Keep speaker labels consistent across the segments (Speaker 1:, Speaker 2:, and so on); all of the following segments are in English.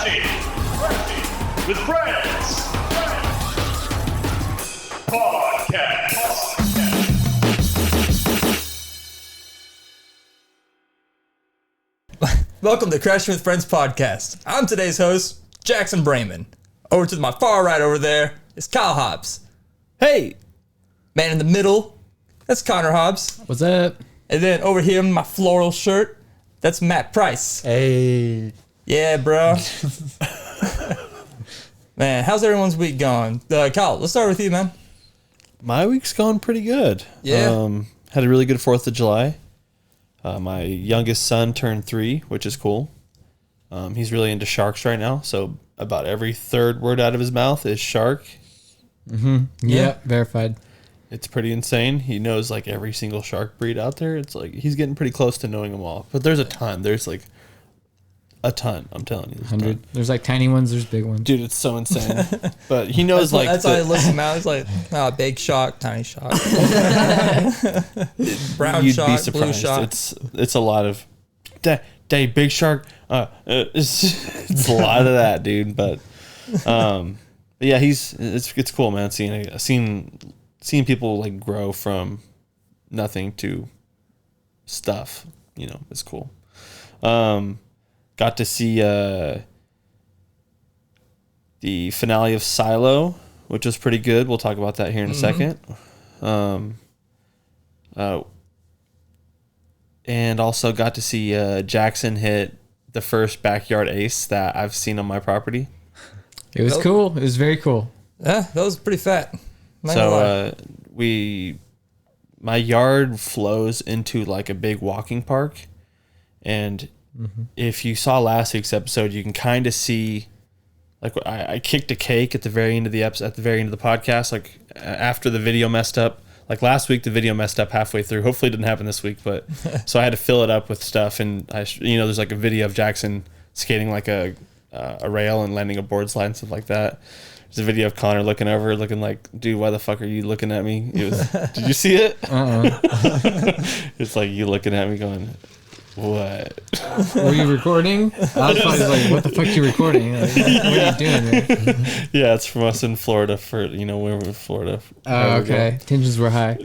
Speaker 1: with Friends Podcast.
Speaker 2: Welcome to Crashing with Friends Podcast. I'm today's host, Jackson Brayman. Over to my far right over there is Kyle Hobbs.
Speaker 3: Hey!
Speaker 2: Man in the middle, that's Connor Hobbs.
Speaker 4: What's up?
Speaker 2: And then over here in my floral shirt, that's Matt Price.
Speaker 3: Hey!
Speaker 2: Yeah, bro. Man, how's everyone's week going? Kyle, let's start with you, man.
Speaker 3: My week's going pretty good.
Speaker 2: Yeah.
Speaker 3: Had a really good 4th of July. My youngest son turned 3, which is cool. He's really into sharks right now, so about every third word out of his mouth is shark.
Speaker 4: Mm-hmm. Yeah, verified.
Speaker 3: It's pretty insane. He knows like every single shark breed out there. It's like he's getting pretty close to knowing them all. But there's a ton. There's like a ton. I'm telling you.
Speaker 4: 100. There's like tiny ones. There's big ones.
Speaker 3: Dude, it's so insane. But he knows
Speaker 2: That's how I listen out. It's like, big shark, tiny shark. Brown
Speaker 3: You'd
Speaker 2: shark,
Speaker 3: be surprised.
Speaker 2: blue shark.
Speaker 3: It's a lot of day big shark. It's a lot of that, dude. But yeah, it's cool, man. Seeing people like grow from nothing to stuff, it's cool. Got to see the finale of Silo, which was pretty good. We'll talk about that here in a second. And also got to see Jackson hit the first backyard ace that I've seen on my property.
Speaker 4: It was cool. It was very cool.
Speaker 2: Yeah, that was pretty fat.
Speaker 3: So my yard flows into like a big walking park, and if you saw last week's episode, you can kind of see, like, I kicked a cake at the very end of the podcast, like after the video messed up. Like last week, the video messed up halfway through. Hopefully, it didn't happen this week, but so I had to fill it up with stuff, and there's like a video of Jackson skating like a rail and landing a board slide and stuff like that. There's a video of Connor looking over, looking like, dude, why the fuck are you looking at me? Did you see it? It's like you looking at me going, what?
Speaker 4: Were you recording? I was probably like, what the fuck are you recording? Like, what are you doing there?
Speaker 3: Yeah, it's from us in Florida we were in Florida.
Speaker 4: Oh, okay. Tensions were high.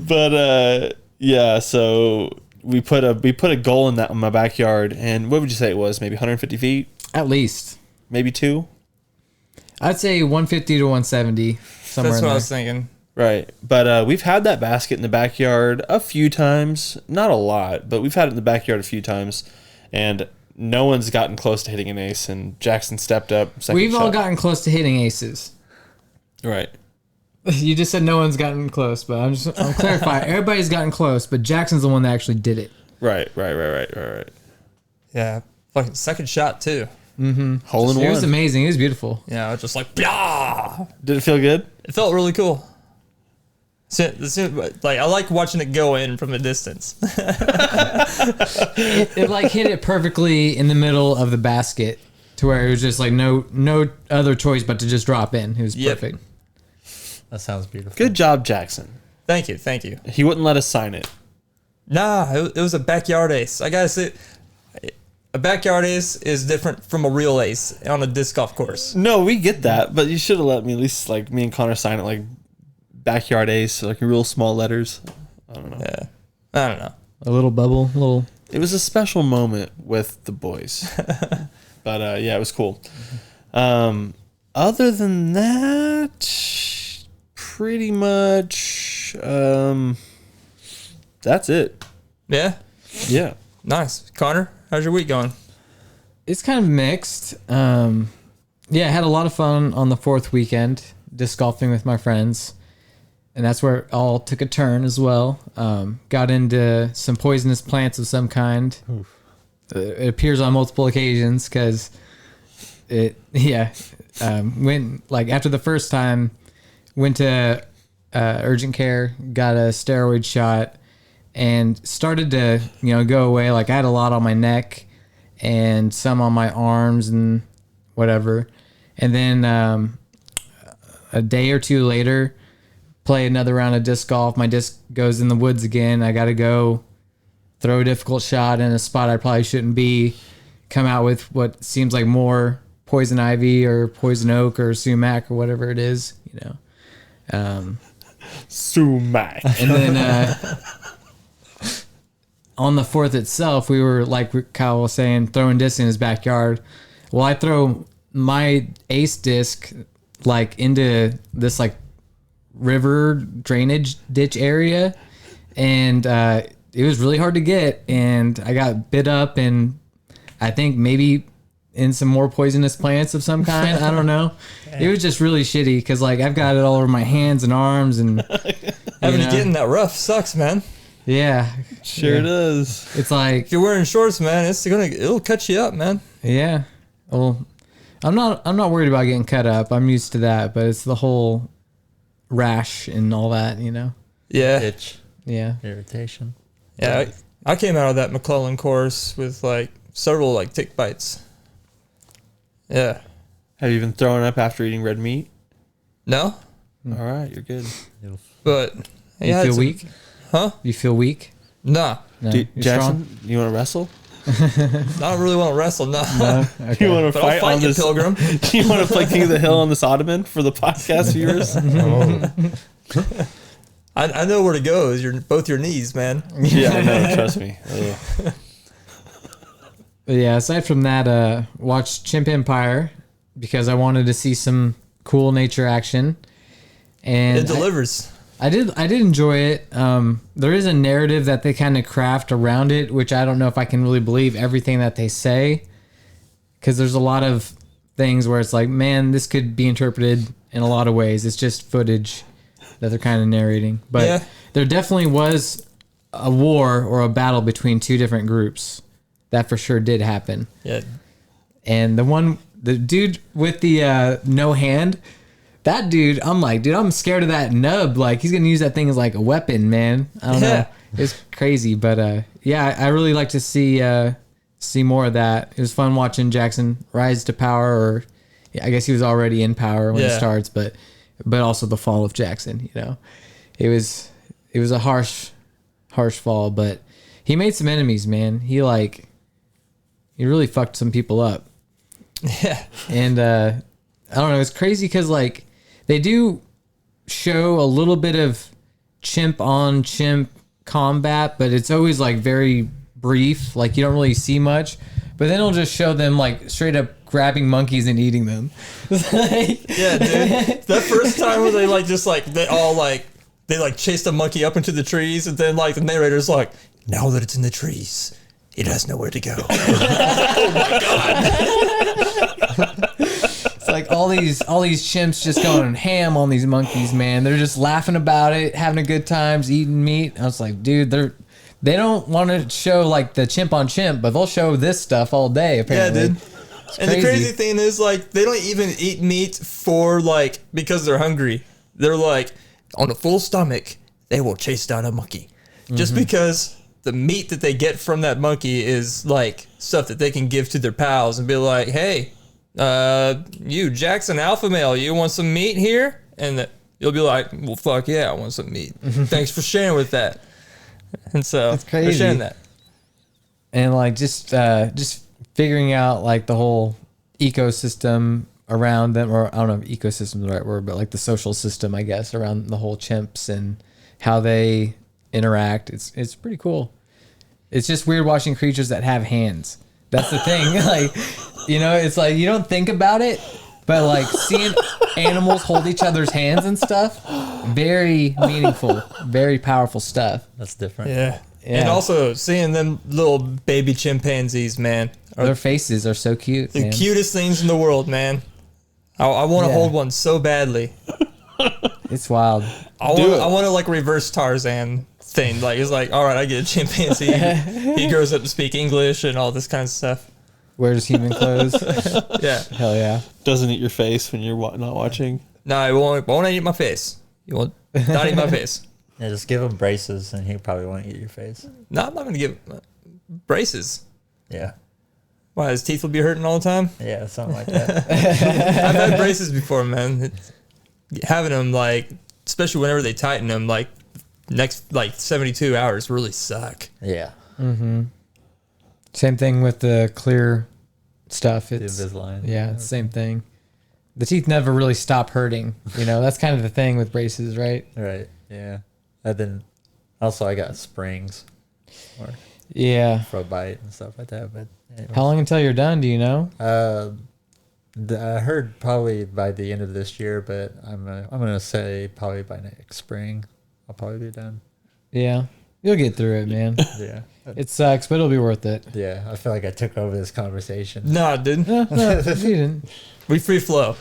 Speaker 3: But yeah, so we put a goal in my backyard, and what would you say it was? Maybe 150 feet?
Speaker 4: At least.
Speaker 3: Maybe 2?
Speaker 4: I'd say 150 to 170. Somewhere
Speaker 2: That's
Speaker 4: in
Speaker 2: what
Speaker 4: there.
Speaker 2: I was thinking.
Speaker 3: Right. But we've had that basket in the backyard a few times. Not a lot, but we've had it in the backyard a few times. And no one's gotten close to hitting an ace. And Jackson stepped up.
Speaker 4: We've all gotten close to hitting aces.
Speaker 3: Right.
Speaker 4: You just said no one's gotten close, but I'm clarifying. Everybody's gotten close, but Jackson's the one that actually did it.
Speaker 3: Right.
Speaker 2: Yeah, fucking second shot too.
Speaker 3: Hole in one.
Speaker 4: It was amazing. It was beautiful.
Speaker 2: Yeah, just like, blah!
Speaker 3: Did it feel good?
Speaker 2: It felt really cool. Like, I like watching it go in from a distance.
Speaker 4: It like hit it perfectly in the middle of the basket to where it was just like no other choice but to just drop in. It was perfect.
Speaker 5: That sounds beautiful.
Speaker 3: Good job, Jackson.
Speaker 2: Thank you.
Speaker 3: He wouldn't let us sign it.
Speaker 2: Nah, it was a backyard ace. I gotta say, a backyard ace is different from a real ace on a disc golf course.
Speaker 3: No, we get that, but you should have let me at least, like, me and Connor sign it, like, backyard ace, like real small letters. I don't know.
Speaker 2: Yeah, I don't know.
Speaker 4: A little bubble,
Speaker 3: It was a special moment with the boys. But yeah, it was cool. Other than that, pretty much that's it.
Speaker 2: Yeah, nice. Connor, how's your week going?
Speaker 4: It's kind of mixed. Yeah, I had a lot of fun on the 4th weekend, disc golfing with my friends. And that's where it all took a turn as well. Got into some poisonous plants of some kind. It appears on multiple occasions because went, like, after the first time, went to urgent care, got a steroid shot, and started to, go away. Like, I had a lot on my neck and some on my arms and whatever. And then a day or two later, play another round of disc golf. My disc goes in the woods again. I got to go throw a difficult shot in a spot I probably shouldn't be, come out with what seems like more poison ivy or poison oak or sumac or whatever it is, you know.
Speaker 3: Sumac.
Speaker 4: And then on the 4th itself, we were, like Kyle was saying, throwing discs in his backyard. Well, I throw my ace disc like into this like river drainage ditch area, and it was really hard to get, and I got bit up, and I think maybe in some more poisonous plants of some kind. I don't know. It was just really shitty because like I've got it all over my hands and arms, and
Speaker 2: Having to get in that rough sucks, man.
Speaker 4: yeah,
Speaker 3: Sure does.
Speaker 4: it's like
Speaker 2: If you're wearing shorts, man, it'll cut you up, man.
Speaker 4: yeah. Well, I'm not worried about getting cut up. I'm used to that, but it's the whole rash and all that, you know.
Speaker 2: Yeah,
Speaker 5: Itch,
Speaker 4: Yeah.
Speaker 5: irritation.
Speaker 2: yeah. I came out of that McClellan course with like several like tick bites. Yeah.
Speaker 3: Have you been throwing up after eating red meat?
Speaker 2: No,
Speaker 3: All right, you're good.
Speaker 2: but
Speaker 4: You
Speaker 2: yeah,
Speaker 4: feel weak?
Speaker 2: Huh?
Speaker 4: You feel weak?
Speaker 2: Nah,
Speaker 4: No.
Speaker 3: Dude,
Speaker 4: You're
Speaker 3: Jackson,
Speaker 4: strong?
Speaker 3: you want to wrestle?
Speaker 2: I don't really want to wrestle. No,
Speaker 4: No? Okay.
Speaker 3: You want to
Speaker 2: but I'll
Speaker 3: fight
Speaker 2: fight
Speaker 3: on
Speaker 2: you,
Speaker 3: this?
Speaker 2: Pilgrim.
Speaker 3: You want to play King of the Hill on this ottoman for the podcast viewers?
Speaker 2: I know where to go. Is both your knees, man.
Speaker 3: Yeah, I know. Trust me. Ugh.
Speaker 4: But yeah, aside from that, watched Chimp Empire because I wanted to see some cool nature action. And
Speaker 2: It delivers.
Speaker 4: I did enjoy it. There is a narrative that they kind of craft around it, which I don't know if I can really believe everything that they say, because there's a lot of things where it's like, man, this could be interpreted in a lot of ways. It's just footage that they're kind of narrating. But
Speaker 2: Yeah.
Speaker 4: there definitely was a war or a battle between two different groups. That for sure did happen.
Speaker 2: Yeah,
Speaker 4: And the dude with the no hand, that dude, I'm like, dude, I'm scared of that nub. Like, he's going to use that thing as like a weapon, man. I don't know.
Speaker 2: Yeah.
Speaker 4: It's crazy. But yeah, I really like to see more of that. It was fun watching Jackson rise to power, or yeah, I guess he was already in power when it
Speaker 2: Yeah.
Speaker 4: starts, but also the fall of Jackson, you know. It was a harsh fall, but he made some enemies, man. He really fucked some people up.
Speaker 2: yeah,
Speaker 4: And I don't know, it's crazy because like they do show a little bit of chimp on chimp combat, but it's always like very brief. Like you don't really see much, but then it'll just show them like straight up grabbing monkeys and eating them. Like,
Speaker 2: yeah, dude. That first time where they chased a monkey up into the trees, and then like the narrator's like, now that it's in the trees, it has nowhere to go.
Speaker 4: it's like all these chimps just going ham on these monkeys, man. They're just laughing about it, having a good times, eating meat. I was like, dude, they don't want to show like the chimp on chimp, but they'll show this stuff all day
Speaker 2: Yeah,
Speaker 4: apparently.
Speaker 2: dude. And the crazy thing is, like, they don't even eat meat because they're hungry. They're like, on a full stomach, they will chase down a monkey. Just because the meat that they get from that monkey is, like, stuff that they can give to their pals and be like, hey, you, Jackson Alpha Male, you want some meat here? And you'll be like, well, fuck yeah, I want some meat. Thanks for sharing with that. And so,
Speaker 4: That's
Speaker 2: they're
Speaker 4: crazy.
Speaker 2: sharing that.
Speaker 4: And like just figuring out like the whole ecosystem around them, or I don't know if ecosystem is the right word, but like the social system, I guess, around the whole chimps and how they interact. It's pretty cool. It's just weird watching creatures that have hands. That's the thing. Like, you know, it's like you don't think about it, but like seeing animals hold each other's hands and stuff, very meaningful, very powerful stuff.
Speaker 5: That's different.
Speaker 2: Yeah.
Speaker 4: Yeah.
Speaker 2: And also seeing them little baby chimpanzees, man, are
Speaker 4: Their faces are so cute,
Speaker 2: the
Speaker 4: man.
Speaker 2: cutest things in the world, man. I want to
Speaker 4: Yeah.
Speaker 2: hold one so badly.
Speaker 4: It's wild.
Speaker 2: I want to like reverse Tarzan thing. Like it's like, all right, I get a chimpanzee. He grows up to speak English and all this kind of stuff.
Speaker 4: Wears human clothes.
Speaker 2: Yeah.
Speaker 4: Hell yeah.
Speaker 3: Doesn't eat your face when you're not watching.
Speaker 2: No, it won't eat my face. You won't not eat my face.
Speaker 5: Yeah, just give him braces and he probably won't eat your face.
Speaker 2: No, I'm not gonna give braces.
Speaker 5: Yeah.
Speaker 2: Why, his teeth will be hurting all the time?
Speaker 5: Yeah, something like that.
Speaker 2: I've had braces before, man. Having them, like, especially whenever they tighten them, like, next, like, 72 hours really suck.
Speaker 5: Yeah.
Speaker 4: Same thing with the clear stuff.
Speaker 5: The
Speaker 4: It's
Speaker 5: Invisalign.
Speaker 4: yeah, it's the same thing. The teeth never really stop hurting. You know, that's kind of the thing with braces, right?
Speaker 5: Right. Yeah. And then also I got springs or
Speaker 4: Yeah.
Speaker 5: for a bite and stuff like that. But anyways.
Speaker 4: How long until you're done? Do you know?
Speaker 5: I heard probably by the end of this year, but I'm gonna say probably by next spring I'll probably be done.
Speaker 4: Yeah, you'll get through it, man.
Speaker 5: Yeah.
Speaker 4: It sucks, but it'll be worth it.
Speaker 5: Yeah. I feel like I took over this conversation.
Speaker 2: Nah, dude.
Speaker 4: No, you didn't.
Speaker 2: We free flow.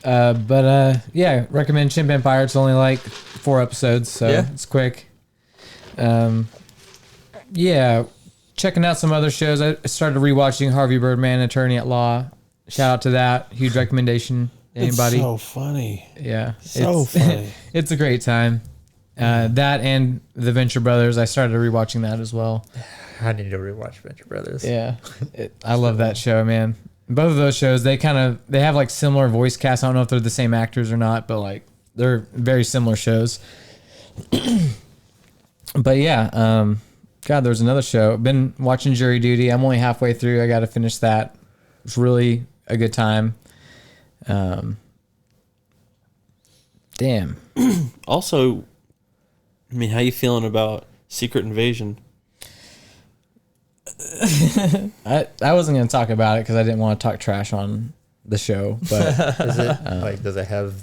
Speaker 4: Yeah, recommend Chimp Empire. It's only like 4 episodes, so
Speaker 2: Yeah.
Speaker 4: it's quick. Yeah, checking out some other shows. I started rewatching Harvey Birdman, Attorney at Law. Shout out to that. Huge recommendation. Anybody?
Speaker 3: It's so funny.
Speaker 4: Yeah,
Speaker 3: So funny.
Speaker 4: It's a great time. That and The Venture Brothers. I started rewatching that as well.
Speaker 5: I need to rewatch Venture Brothers.
Speaker 4: Yeah, I love that show, man. Both of those shows, they have like similar voice casts. I don't know if they're the same actors or not, but like they're very similar shows. But yeah, God, there's another show. I've been watching Jury Duty. I'm only halfway through. I got to finish that. It's really a good time. Damn.
Speaker 3: Also, I mean, how you feeling about Secret Invasion?
Speaker 4: I wasn't gonna talk about it because I didn't want to talk trash on the show, but
Speaker 5: Is it like does it have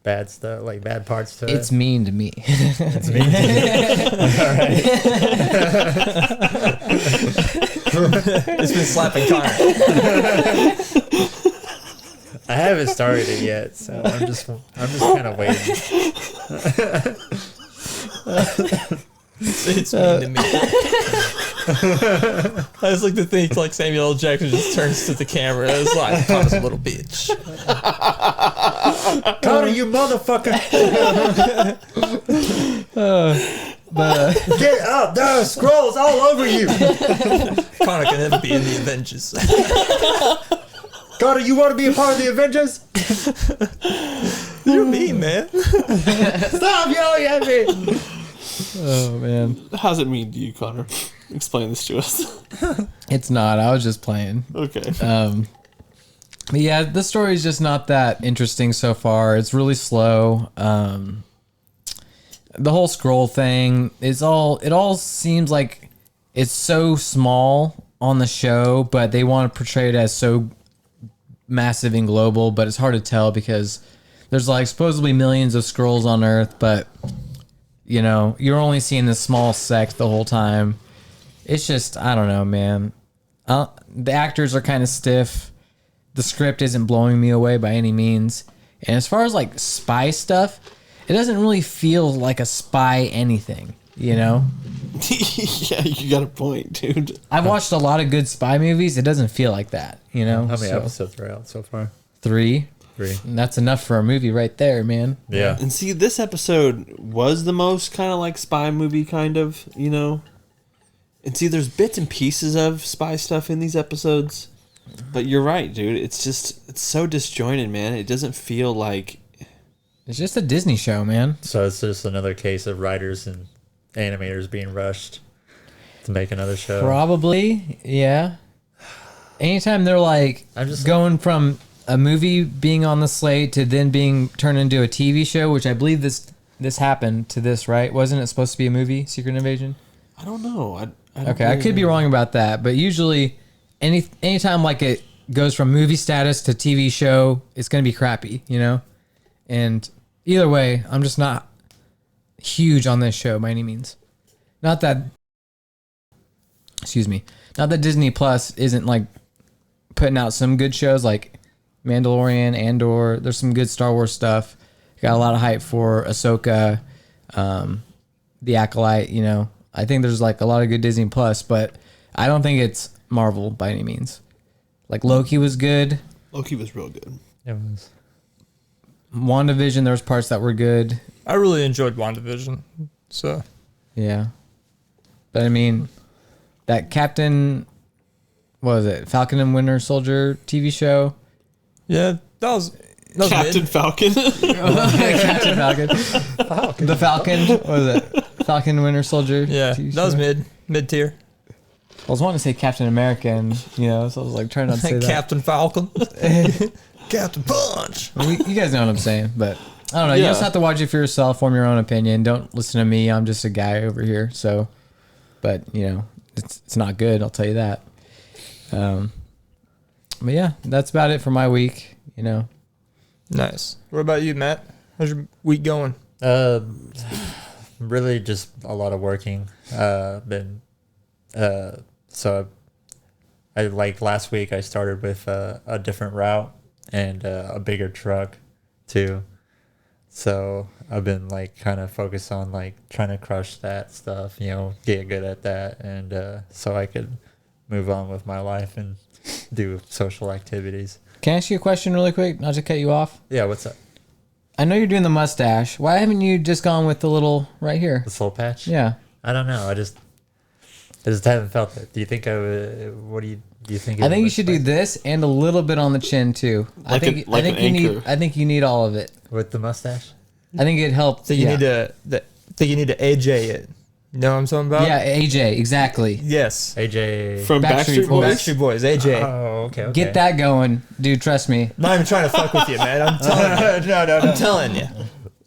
Speaker 5: bad stuff, like bad parts to
Speaker 4: it's
Speaker 5: it?
Speaker 4: mean to me.
Speaker 5: It's mean.
Speaker 2: It's been slapping Connor.
Speaker 5: I haven't started it yet, so I'm just kind of waiting.
Speaker 2: It's mean to me. I just like to think like Samuel L. Jackson just turns to the camera and is like, Connor's a little bitch.
Speaker 5: Connor, you motherfucker! Get up! There are scrolls all over you.
Speaker 2: Connor can never be in the Avengers.
Speaker 5: Connor, you want to be a part of the Avengers?
Speaker 2: You're mean, man.
Speaker 5: Stop yelling at me!
Speaker 4: Oh man,
Speaker 3: How's it mean to you, Connor? Explain this to us.
Speaker 4: it's not. I was just playing.
Speaker 3: Okay.
Speaker 4: But yeah, the story is just not that interesting so far. It's really slow. The whole scroll thing is it all seems like it's so small on the show, but they want to portray it as so massive and global, but it's hard to tell because there's like supposedly millions of scrolls on Earth, but you know, you're only seeing this small sect the whole time. It's just, I don't know, man. The actors are kind of stiff. The script isn't blowing me away by any means. And as far as like spy stuff, it doesn't really feel like a spy anything, you know?
Speaker 3: Yeah, you got a point, dude.
Speaker 4: I've watched a lot of good spy movies. It doesn't feel like that, you know?
Speaker 5: How many
Speaker 4: So,
Speaker 5: episodes are out so far?
Speaker 4: 3.
Speaker 5: 3.
Speaker 4: And that's enough for a movie right there, man.
Speaker 5: Yeah.
Speaker 3: And see, this episode was the most kind of like spy movie, kind of, you know? And see, there's bits and pieces of spy stuff in these episodes. But you're right, dude. It's so disjointed, man. It doesn't feel like...
Speaker 4: It's just a Disney show, man.
Speaker 5: So it's just another case of writers and animators being rushed to make another show.
Speaker 4: Probably, yeah. Anytime they're like
Speaker 5: I'm just-
Speaker 4: going from a movie being on the slate to then being turned into a TV show, which I believe this happened to this, right? Wasn't it supposed to be a movie, Secret Invasion?
Speaker 3: I don't know. I don't
Speaker 4: Okay, I
Speaker 3: really
Speaker 4: could be
Speaker 3: know.
Speaker 4: wrong about that, but usually anytime like it goes from movie status to TV show, it's going to be crappy, you know? And either way, I'm just not huge on this show by any means. Not that Disney Plus isn't like putting out some good shows like Mandalorian, Andor. There's some good Star Wars stuff. Got a lot of hype for Ahsoka, The Acolyte, you know. I think there's like a lot of good Disney Plus, but I don't think it's Marvel by any means. Like Loki was good.
Speaker 3: Loki was real good.
Speaker 5: It was.
Speaker 4: WandaVision, there was parts that were good.
Speaker 2: I really enjoyed WandaVision. So
Speaker 4: Yeah. But I mean, that Captain, what was it? Falcon and Winter Soldier TV show.
Speaker 2: yeah, that was
Speaker 3: Captain
Speaker 2: mid.
Speaker 3: Falcon.
Speaker 4: Captain Falcon. The Falcon. What was it? Falcon and Winter Soldier.
Speaker 2: Yeah,
Speaker 4: TV
Speaker 2: that was
Speaker 4: show.
Speaker 2: mid tier.
Speaker 4: I was wanting to say Captain America, and so I was like trying not to say that.
Speaker 2: Captain Falcon. Captain Punch.
Speaker 4: You guys know what I'm saying, but I don't know. You
Speaker 3: Yeah.
Speaker 4: just have to watch it for yourself, form your own opinion. Don't listen to me. I'm just a guy over here. So, but it's not good. I'll tell you that. But yeah, that's about it for my week.
Speaker 2: Nice. What about you, Matt? How's your week going?
Speaker 5: Really just a lot of working. So I like last week I started with a different route and a bigger truck too. So I've been like kind of focused on like trying to crush that stuff, get good at that, and so I could move on with my life and do social activities.
Speaker 4: Can I ask you a question really quick? Not to cut you off.
Speaker 5: Yeah, what's up?
Speaker 4: I know you're doing the mustache. Why haven't you just gone with the little right here?
Speaker 5: The soul patch?
Speaker 4: Yeah.
Speaker 5: I don't know. I just haven't felt it. Do you think I would? What do you think?
Speaker 4: I think you should do this and a little bit on the chin too. I
Speaker 3: Like
Speaker 4: think
Speaker 3: an
Speaker 4: you need.
Speaker 3: anchor.
Speaker 4: I think you need all of it.
Speaker 5: with the mustache.
Speaker 4: I think it helped.
Speaker 2: Think you need to AJ it. You know what I'm talking about?
Speaker 4: Yeah, AJ, exactly.
Speaker 2: Yes.
Speaker 5: AJ.
Speaker 3: From
Speaker 4: Backstreet
Speaker 3: Backstreet Boys.
Speaker 2: Backstreet Boys, AJ.
Speaker 5: Oh, okay.
Speaker 4: Get that going, dude. Trust me.
Speaker 2: Not even trying to fuck with you, man. I'm telling you.
Speaker 5: No.
Speaker 2: I'm telling you.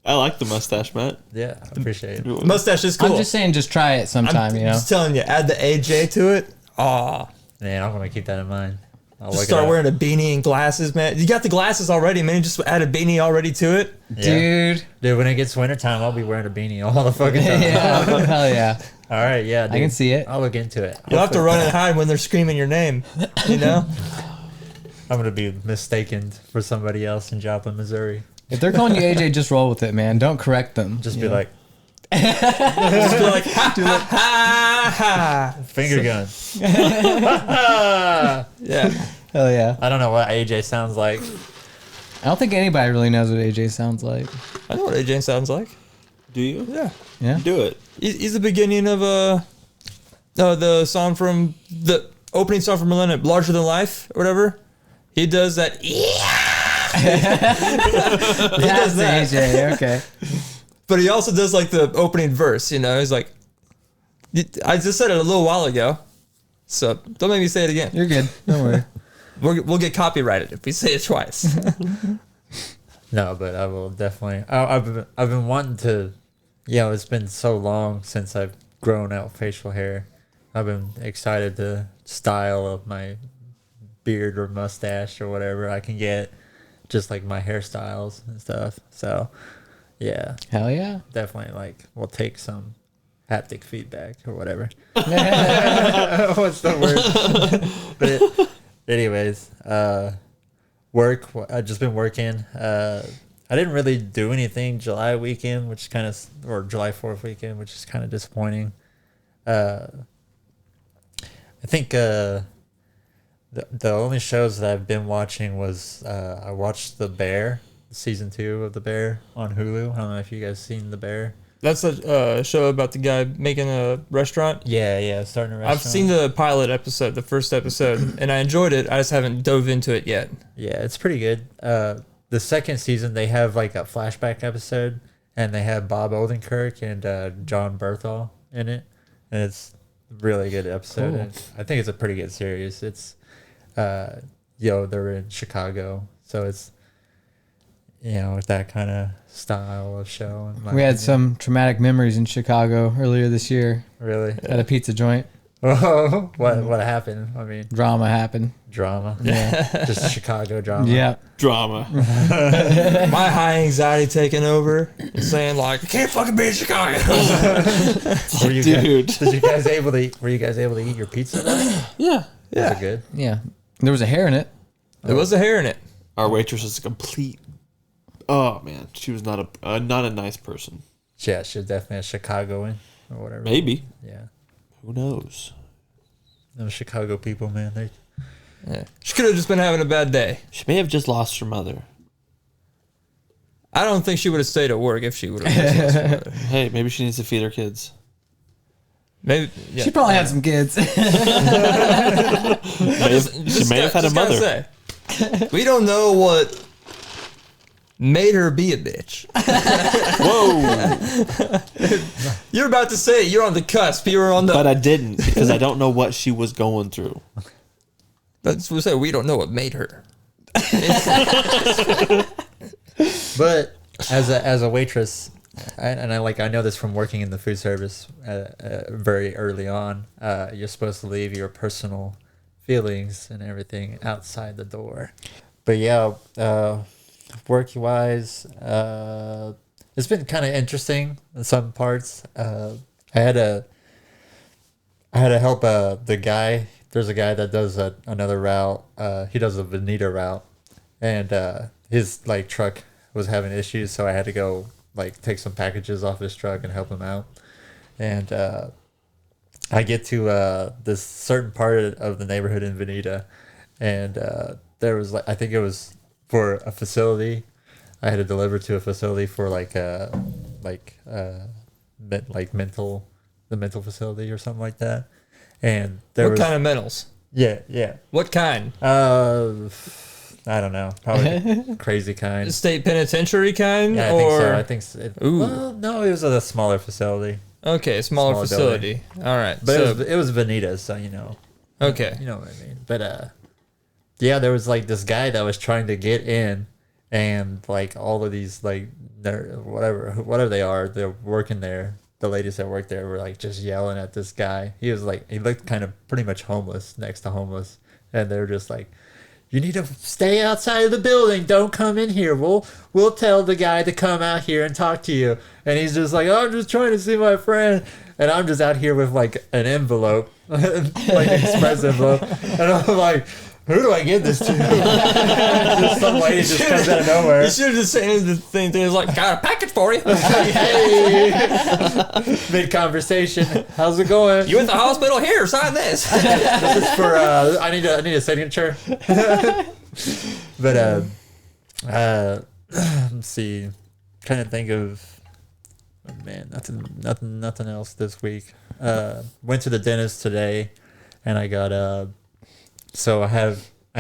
Speaker 3: I like the mustache, Matt.
Speaker 5: Yeah, I appreciate it.
Speaker 2: Mustache is cool.
Speaker 4: I'm just saying, just try it sometime.
Speaker 2: I'm just telling you, add the AJ to it. Aw.
Speaker 5: Man, I'm gonna keep that in mind. I'll
Speaker 2: Just
Speaker 5: look
Speaker 2: start
Speaker 5: it up.
Speaker 2: wearing a beanie and glasses, man. You got the glasses already, man. You just add a beanie already to it.
Speaker 5: Yeah.
Speaker 4: Dude.
Speaker 5: Dude, when it gets wintertime, I'll be wearing a beanie all the fucking time.
Speaker 4: Yeah, hell yeah.
Speaker 5: All right, yeah, dude.
Speaker 4: I can see it.
Speaker 5: I'll look into it.
Speaker 2: You'll have to run and hide when they're screaming your name. You know?
Speaker 5: I'm gonna be mistaken for somebody else in Joplin, Missouri.
Speaker 4: If they're calling you AJ, just roll with it, man. Don't correct them.
Speaker 5: Just be like,
Speaker 2: Just be like, ha, ha, ha, ha.
Speaker 5: finger gun.
Speaker 2: Yeah.
Speaker 4: Hell yeah.
Speaker 5: I don't know what AJ sounds like.
Speaker 4: I don't think anybody really knows what AJ sounds like.
Speaker 2: I know what AJ sounds like.
Speaker 3: Do you?
Speaker 2: Yeah.
Speaker 4: Yeah.
Speaker 3: Do it.
Speaker 2: He's the beginning of the song from the opening song from Millennium, Larger Than Life or whatever. He does that.
Speaker 4: That's
Speaker 2: that.
Speaker 4: AJ. Okay.
Speaker 2: But he also does like the opening verse, you know. He's like, I just said it a little while ago, so don't make me say it again.
Speaker 4: You're good. Don't worry.
Speaker 2: We'll get copyrighted if we say it twice.
Speaker 5: No, but I will definitely. I've been wanting to. It's been so long since I've grown out facial hair. I've been excited to style of my beard or mustache or whatever I can get, just like my hairstyles and stuff. So, yeah,
Speaker 4: Hell yeah.
Speaker 5: definitely like we'll take some haptic feedback or whatever. What's the word? But anyways, work. I've just been working. I didn't really do anything July weekend, which is kind of, or July 4th weekend, which is kind of disappointing. I think the only shows that I've been watching was I watched The Bear, season 2 of The Bear on Hulu. I don't know if you guys seen The Bear.
Speaker 2: That's a show about the guy making a restaurant.
Speaker 5: Yeah, starting a restaurant.
Speaker 2: I've seen the pilot episode, the first episode, and I enjoyed it. I just haven't dove into it yet.
Speaker 5: Yeah, it's pretty good. The second season, they have like a flashback episode, and they have Bob Odenkirk and John Berthal in it, and it's a really good episode.
Speaker 4: Cool.
Speaker 5: And I think it's a pretty good series. It's, they're in Chicago, so it's, that kind of style of show. in my
Speaker 4: We had
Speaker 5: opinion.
Speaker 4: some traumatic memories in Chicago earlier this year
Speaker 5: Really.
Speaker 4: at a pizza joint.
Speaker 5: Oh, what happened? I mean,
Speaker 4: Drama happened.
Speaker 5: drama.
Speaker 4: Yeah.
Speaker 5: Just Chicago drama.
Speaker 4: Yeah.
Speaker 3: Drama.
Speaker 2: My high anxiety taking over, saying like, I can't fucking be in Chicago.
Speaker 5: Were you
Speaker 3: Dude.
Speaker 5: Guys, were you guys able to eat your pizza though?
Speaker 3: Yeah.
Speaker 5: Was it good?
Speaker 4: Yeah. There was a hair in it.
Speaker 2: There was a hair in it.
Speaker 3: Our waitress was a complete. Oh man, she was not a nice person.
Speaker 5: Yeah, she's definitely a Chicagoan or whatever.
Speaker 3: Maybe.
Speaker 5: Yeah.
Speaker 3: Who knows?
Speaker 5: Those Chicago people, man. They
Speaker 2: Yeah. She could have just been having a bad day.
Speaker 3: She may have just lost her mother.
Speaker 2: I don't think she would have stayed at work if she would have.
Speaker 3: Hey, maybe she needs to feed her kids.
Speaker 2: Maybe. Yeah.
Speaker 4: She probably had some kids.
Speaker 3: She may have had a mother.
Speaker 2: Say, we don't know what made her be a bitch.
Speaker 3: Whoa!
Speaker 2: You're about to say it. You're on the cusp. You were on the.
Speaker 3: But I didn't because I don't know what she was going through.
Speaker 2: That's what we say. We don't know what made her.
Speaker 5: But as a waitress, I know this from working in the food service very early on. You're supposed to leave your personal feelings and everything outside the door. But yeah, work wise, it's been kind of interesting in some parts. I had to help the guy. There's a guy that does another route. He does a Bonita route, and his like truck was having issues, so I had to go like take some packages off his truck and help him out. And I get to this certain part of the neighborhood in Bonita, and there was like I think it was for a facility. I had to deliver to a facility for mental facility or something like that. And there
Speaker 2: What
Speaker 5: was
Speaker 2: kind of mentals?
Speaker 5: yeah.
Speaker 2: What kind?
Speaker 5: I don't know, probably crazy kind.
Speaker 2: State penitentiary kind?
Speaker 5: Yeah, I think so.
Speaker 2: Ooh.
Speaker 5: Well, no, it was a smaller facility,
Speaker 2: Okay, smaller
Speaker 5: Small
Speaker 2: facility. All right.
Speaker 5: but
Speaker 2: So,
Speaker 5: it was Bonita, so you know
Speaker 2: okay.
Speaker 5: what I mean. But yeah, there was like this guy that was trying to get in, and like all of these like whatever they are, they're working there. The ladies that worked there were like just yelling at this guy. He looked kind of pretty much homeless, next to homeless, and they're just like, "You need to stay outside of the building. Don't come in here. We'll tell the guy to come out here and talk to you." And he's just like, "Oh, I'm just trying to see my friend," and I'm just out here with like an envelope, like an express envelope, and I'm like, "Who do I give this to?" Just some lady just comes out of nowhere.
Speaker 2: You should have just said the thing. It was like, got a package for you.
Speaker 5: Hey, mid conversation. How's it going?
Speaker 2: You at the hospital? Here, sign this.
Speaker 5: This is for I need a signature. But let's see. Trying to think of nothing else this week. Went to the dentist today, and I got so I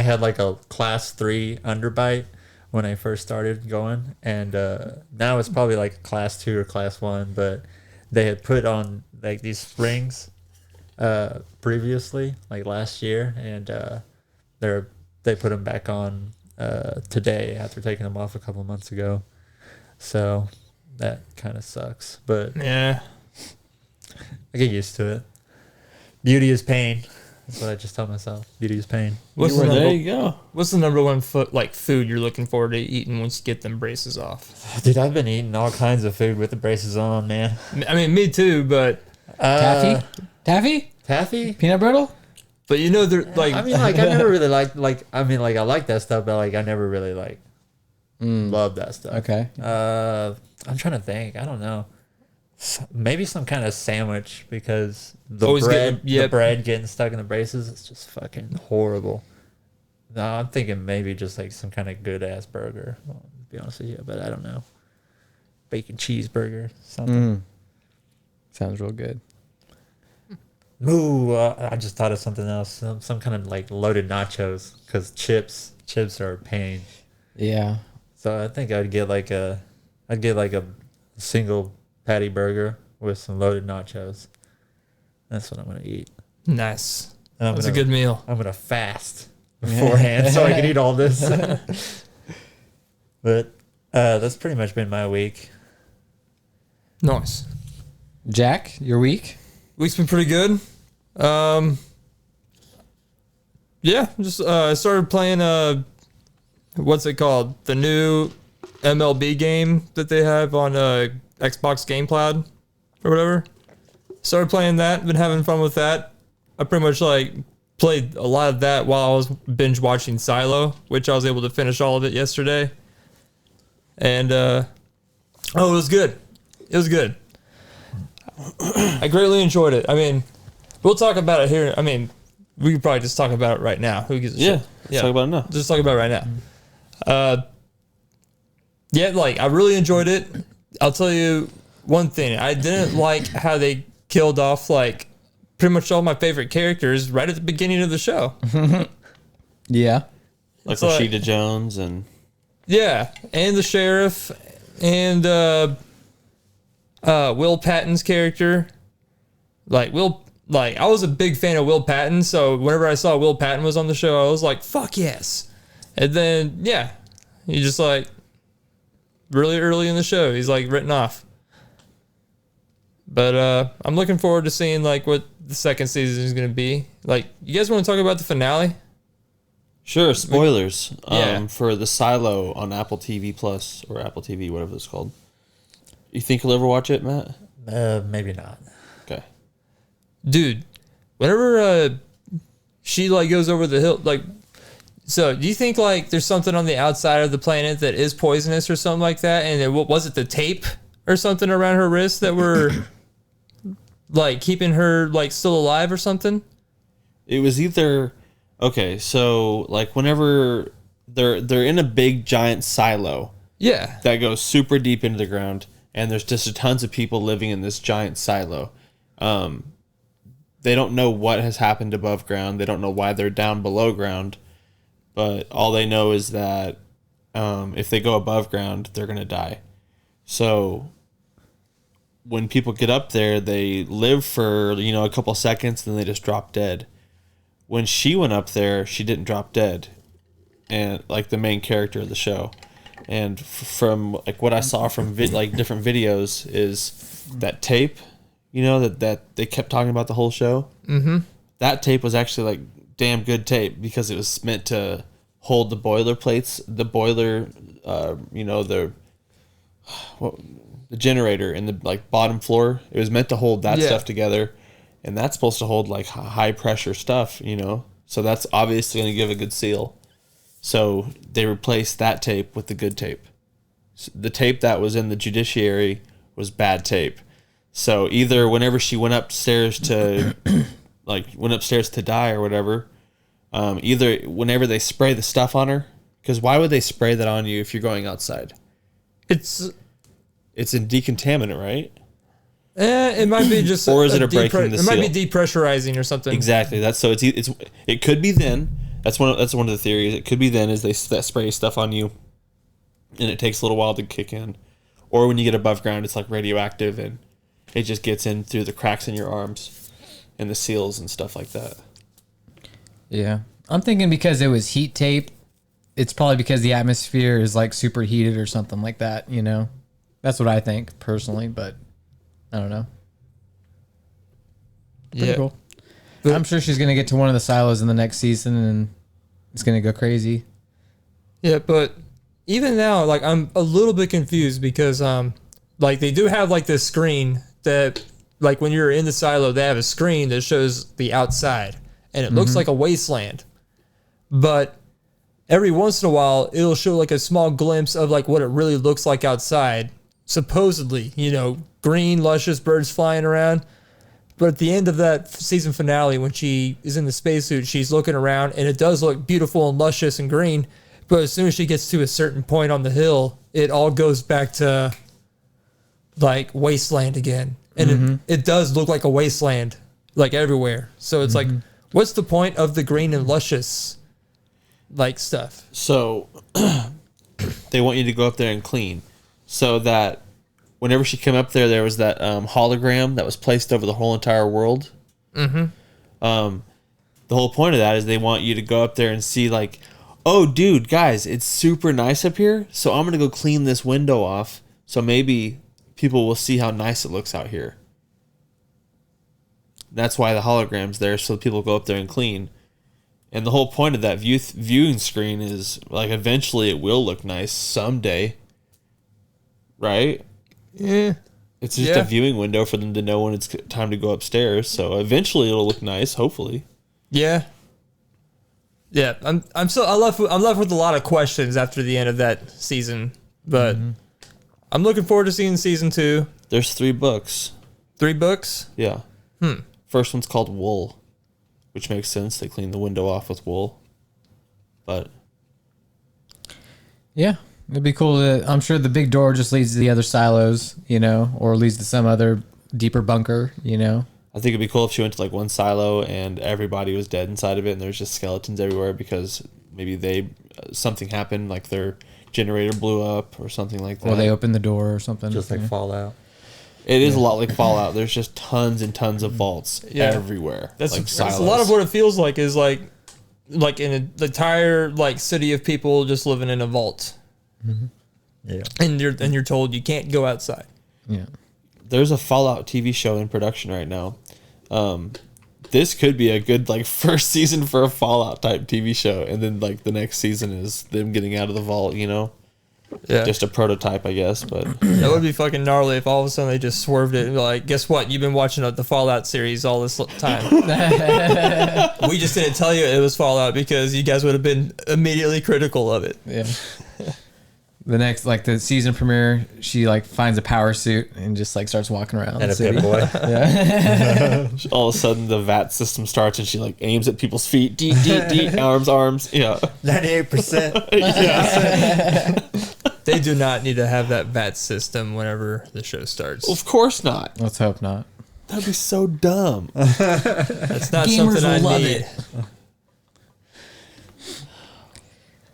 Speaker 5: had like a class 3 underbite when I first started going, and now it's probably like class 2 or class 1, but they had put on like these springs previously, like last year, and they put them back on today after taking them off a couple months ago. So that kind of sucks, but
Speaker 2: Yeah.
Speaker 5: I get used to it. Beauty is pain. That's what I just tell myself. Beauty is pain.
Speaker 2: What's
Speaker 3: There
Speaker 2: the,
Speaker 3: you go.
Speaker 2: what's the number one food you're looking forward to eating once you get them braces off?
Speaker 5: Dude, I've been eating all kinds of food with the braces on, man.
Speaker 2: I mean, me too, but
Speaker 4: Taffy?
Speaker 5: Taffy?
Speaker 4: Peanut brittle?
Speaker 2: but you know they're like
Speaker 5: I mean, like, I never really I like that stuff, but like I never really like love that stuff.
Speaker 4: Okay.
Speaker 5: I'm trying to think. I don't know. Maybe some kind of sandwich, because the
Speaker 2: Always
Speaker 5: bread,
Speaker 2: get- yep.
Speaker 5: the bread getting stuck in the braces, it's just fucking horrible. No, I'm thinking maybe just like some kind of good ass burger. Well, to be honest with you, but I don't know. Bacon cheeseburger, something.
Speaker 4: Sounds real good.
Speaker 5: Ooh, I just thought of something else. Some kind of like loaded nachos, because chips are a pain.
Speaker 4: Yeah.
Speaker 5: So I think I'd get like a single patty burger with some loaded nachos. That's what I'm gonna eat.
Speaker 2: nice.
Speaker 5: And
Speaker 2: That's a good meal.
Speaker 5: I'm gonna fast beforehand so I can eat all this. But that's pretty much been my week.
Speaker 2: Nice.
Speaker 4: Jack, your week?
Speaker 2: Week's been pretty good. Yeah, just I started playing what's it called? The new MLB game that they have on Xbox Game Cloud or whatever. Started playing that, been having fun with that. I pretty much like played a lot of that while I was binge watching Silo, which I was able to finish all of it yesterday. And it was good. It was good. I greatly enjoyed it. I mean, we'll talk about it here. I mean, we could probably just talk about it right now. Who gives a
Speaker 3: Yeah.
Speaker 2: shit?
Speaker 3: Let's talk about it now.
Speaker 2: Just talk about it right now. Yeah, like I really enjoyed it. I'll tell you one thing. I didn't like how they killed off like pretty much all my favorite characters right at the beginning of the show.
Speaker 4: Yeah.
Speaker 3: Like
Speaker 2: It's like-
Speaker 3: Rashida Jones and
Speaker 2: Yeah, and the sheriff, and Will Patton's character. Like I was a big fan of Will Patton, so whenever I saw Will Patton was on the show, I was like, fuck yes. And then yeah, he just like really early in the show, he's like written off. But I'm looking forward to seeing like what the second season is gonna be. Like, you guys want to talk about the finale?
Speaker 3: Sure, spoilers.
Speaker 2: Yeah.
Speaker 3: For the Silo on Apple TV Plus or Apple TV, whatever it's called. You think you'll ever watch it, Matt?
Speaker 5: Maybe not.
Speaker 3: Okay.
Speaker 2: Dude, whenever she like goes over the hill, like, so do you think like there's something on the outside of the planet that is poisonous or something like that? And what was it, the tape or something around her wrist that were like keeping her like still alive or something?
Speaker 3: It was either okay, so like whenever they're in a big giant silo
Speaker 2: Yeah.
Speaker 3: that goes super deep into the ground, and there's just tons of people living in this giant silo. They don't know what has happened above ground. They don't know why they're down below ground, but all they know is that if they go above ground, they're gonna die. So when people get up there, they live for a couple seconds, and then they just drop dead. When she went up there, she didn't drop dead, and like the main character of the show. And from like what I saw from different videos is that tape, that they kept talking about the whole show. Mm-hmm. That tape was actually like damn good tape because it was meant to hold the boiler plates, the boiler, the generator in the like bottom floor. It was meant to hold that stuff together, and that's supposed to hold like high pressure stuff, So that's obviously going to give a good seal. So they replaced that tape with the good tape. The tape that was in the judiciary was bad tape. So either whenever she went upstairs to die or whatever, either whenever they spray the stuff on her, because why would they spray that on you if you're going outside? It's a decontaminant, right?
Speaker 2: It might be just
Speaker 3: or is it a breaking the seal?
Speaker 2: It might be depressurizing or something.
Speaker 3: Exactly. It could be then. That's one of the theories. It could be then is that spray stuff on you, and it takes a little while to kick in, or when you get above ground, it's like radioactive and it just gets in through the cracks in your arms and the seals and stuff like that.
Speaker 4: Yeah, I'm thinking because it was heat tape, it's probably because the atmosphere is like super heated or something like that. That's what I think personally, but I don't know. Pretty cool. I'm sure she's going to get to one of the silos in the next season and it's going to go crazy.
Speaker 2: Yeah, but even now, like, I'm a little bit confused because, like, they do have, like, this screen that, like, when you're in the silo, they have a screen that shows the outside and it looks like a wasteland. But every once in a while, it'll show, like, a small glimpse of, like, what it really looks like outside. Supposedly, green, luscious birds flying around. But at the end of that season finale, when she is in the spacesuit, she's looking around, and it does look beautiful and luscious and green. But as soon as she gets to a certain point on the hill, it all goes back to, like, wasteland again. And it does look like a wasteland, like, everywhere. So it's like, what's the point of the green and luscious, like, stuff?
Speaker 3: So they want you to go up there and clean. So that whenever she came up there, there was that hologram that was placed over the whole entire world. Mm-hmm. The whole point of that is they want you to go up there and see, like, oh, dude, guys, it's super nice up here, so I'm going to go clean this window off, so maybe people will see how nice it looks out here. That's why the hologram's there, so people go up there and clean. And the whole point of that viewing screen is, like, eventually it will look nice someday. Right?
Speaker 2: Yeah.
Speaker 3: It's just a viewing window for them to know when it's time to go upstairs. So eventually it'll look nice, hopefully.
Speaker 2: Yeah. Yeah, I'm left with a lot of questions after the end of that season, but I'm looking forward to seeing season 2.
Speaker 3: There's 3 books.
Speaker 2: 3 books?
Speaker 3: Yeah. First one's called Wool, which makes sense. They clean the window off with wool. But
Speaker 4: yeah. It'd be cool I'm sure the big door just leads to the other silos, or leads to some other deeper bunker,
Speaker 3: I think it'd be cool if she went to like one silo and everybody was dead inside of it and there's just skeletons everywhere because maybe something happened, like their generator blew up or something like that.
Speaker 4: Or they opened the door or something.
Speaker 5: Just like Fallout.
Speaker 3: It is a lot like Fallout. There's just tons and tons of vaults everywhere.
Speaker 2: That's,
Speaker 3: like
Speaker 2: that's a lot of what it feels like is like in an entire like city of people just living in a vault.
Speaker 5: Yeah.
Speaker 2: And you're told you can't go outside.
Speaker 4: Yeah.
Speaker 3: There's a Fallout TV show in production right now. This could be a good like first season for a Fallout type TV show, and then like the next season is them getting out of the vault. You know, just a prototype, I guess. But
Speaker 2: that would be fucking gnarly if all of a sudden they just swerved it and be like, guess what? You've been watching the Fallout series all this time. We just didn't tell you it was Fallout because you guys would have been immediately critical of it.
Speaker 4: Yeah. The next, like the season premiere, she like finds a power suit and just like starts walking around
Speaker 5: And
Speaker 4: the
Speaker 5: a
Speaker 4: city.
Speaker 5: pit boy.
Speaker 4: Yeah.
Speaker 3: all of a sudden the VAT system starts, and she like aims at people's feet, deep, arms, yeah.
Speaker 5: 98%.
Speaker 2: They do not need to have that VAT system whenever the show starts.
Speaker 3: Of course not.
Speaker 4: Let's hope not.
Speaker 3: That'd be so dumb.
Speaker 2: That's not
Speaker 4: Gamers
Speaker 2: something I
Speaker 4: will love
Speaker 2: need.
Speaker 4: it.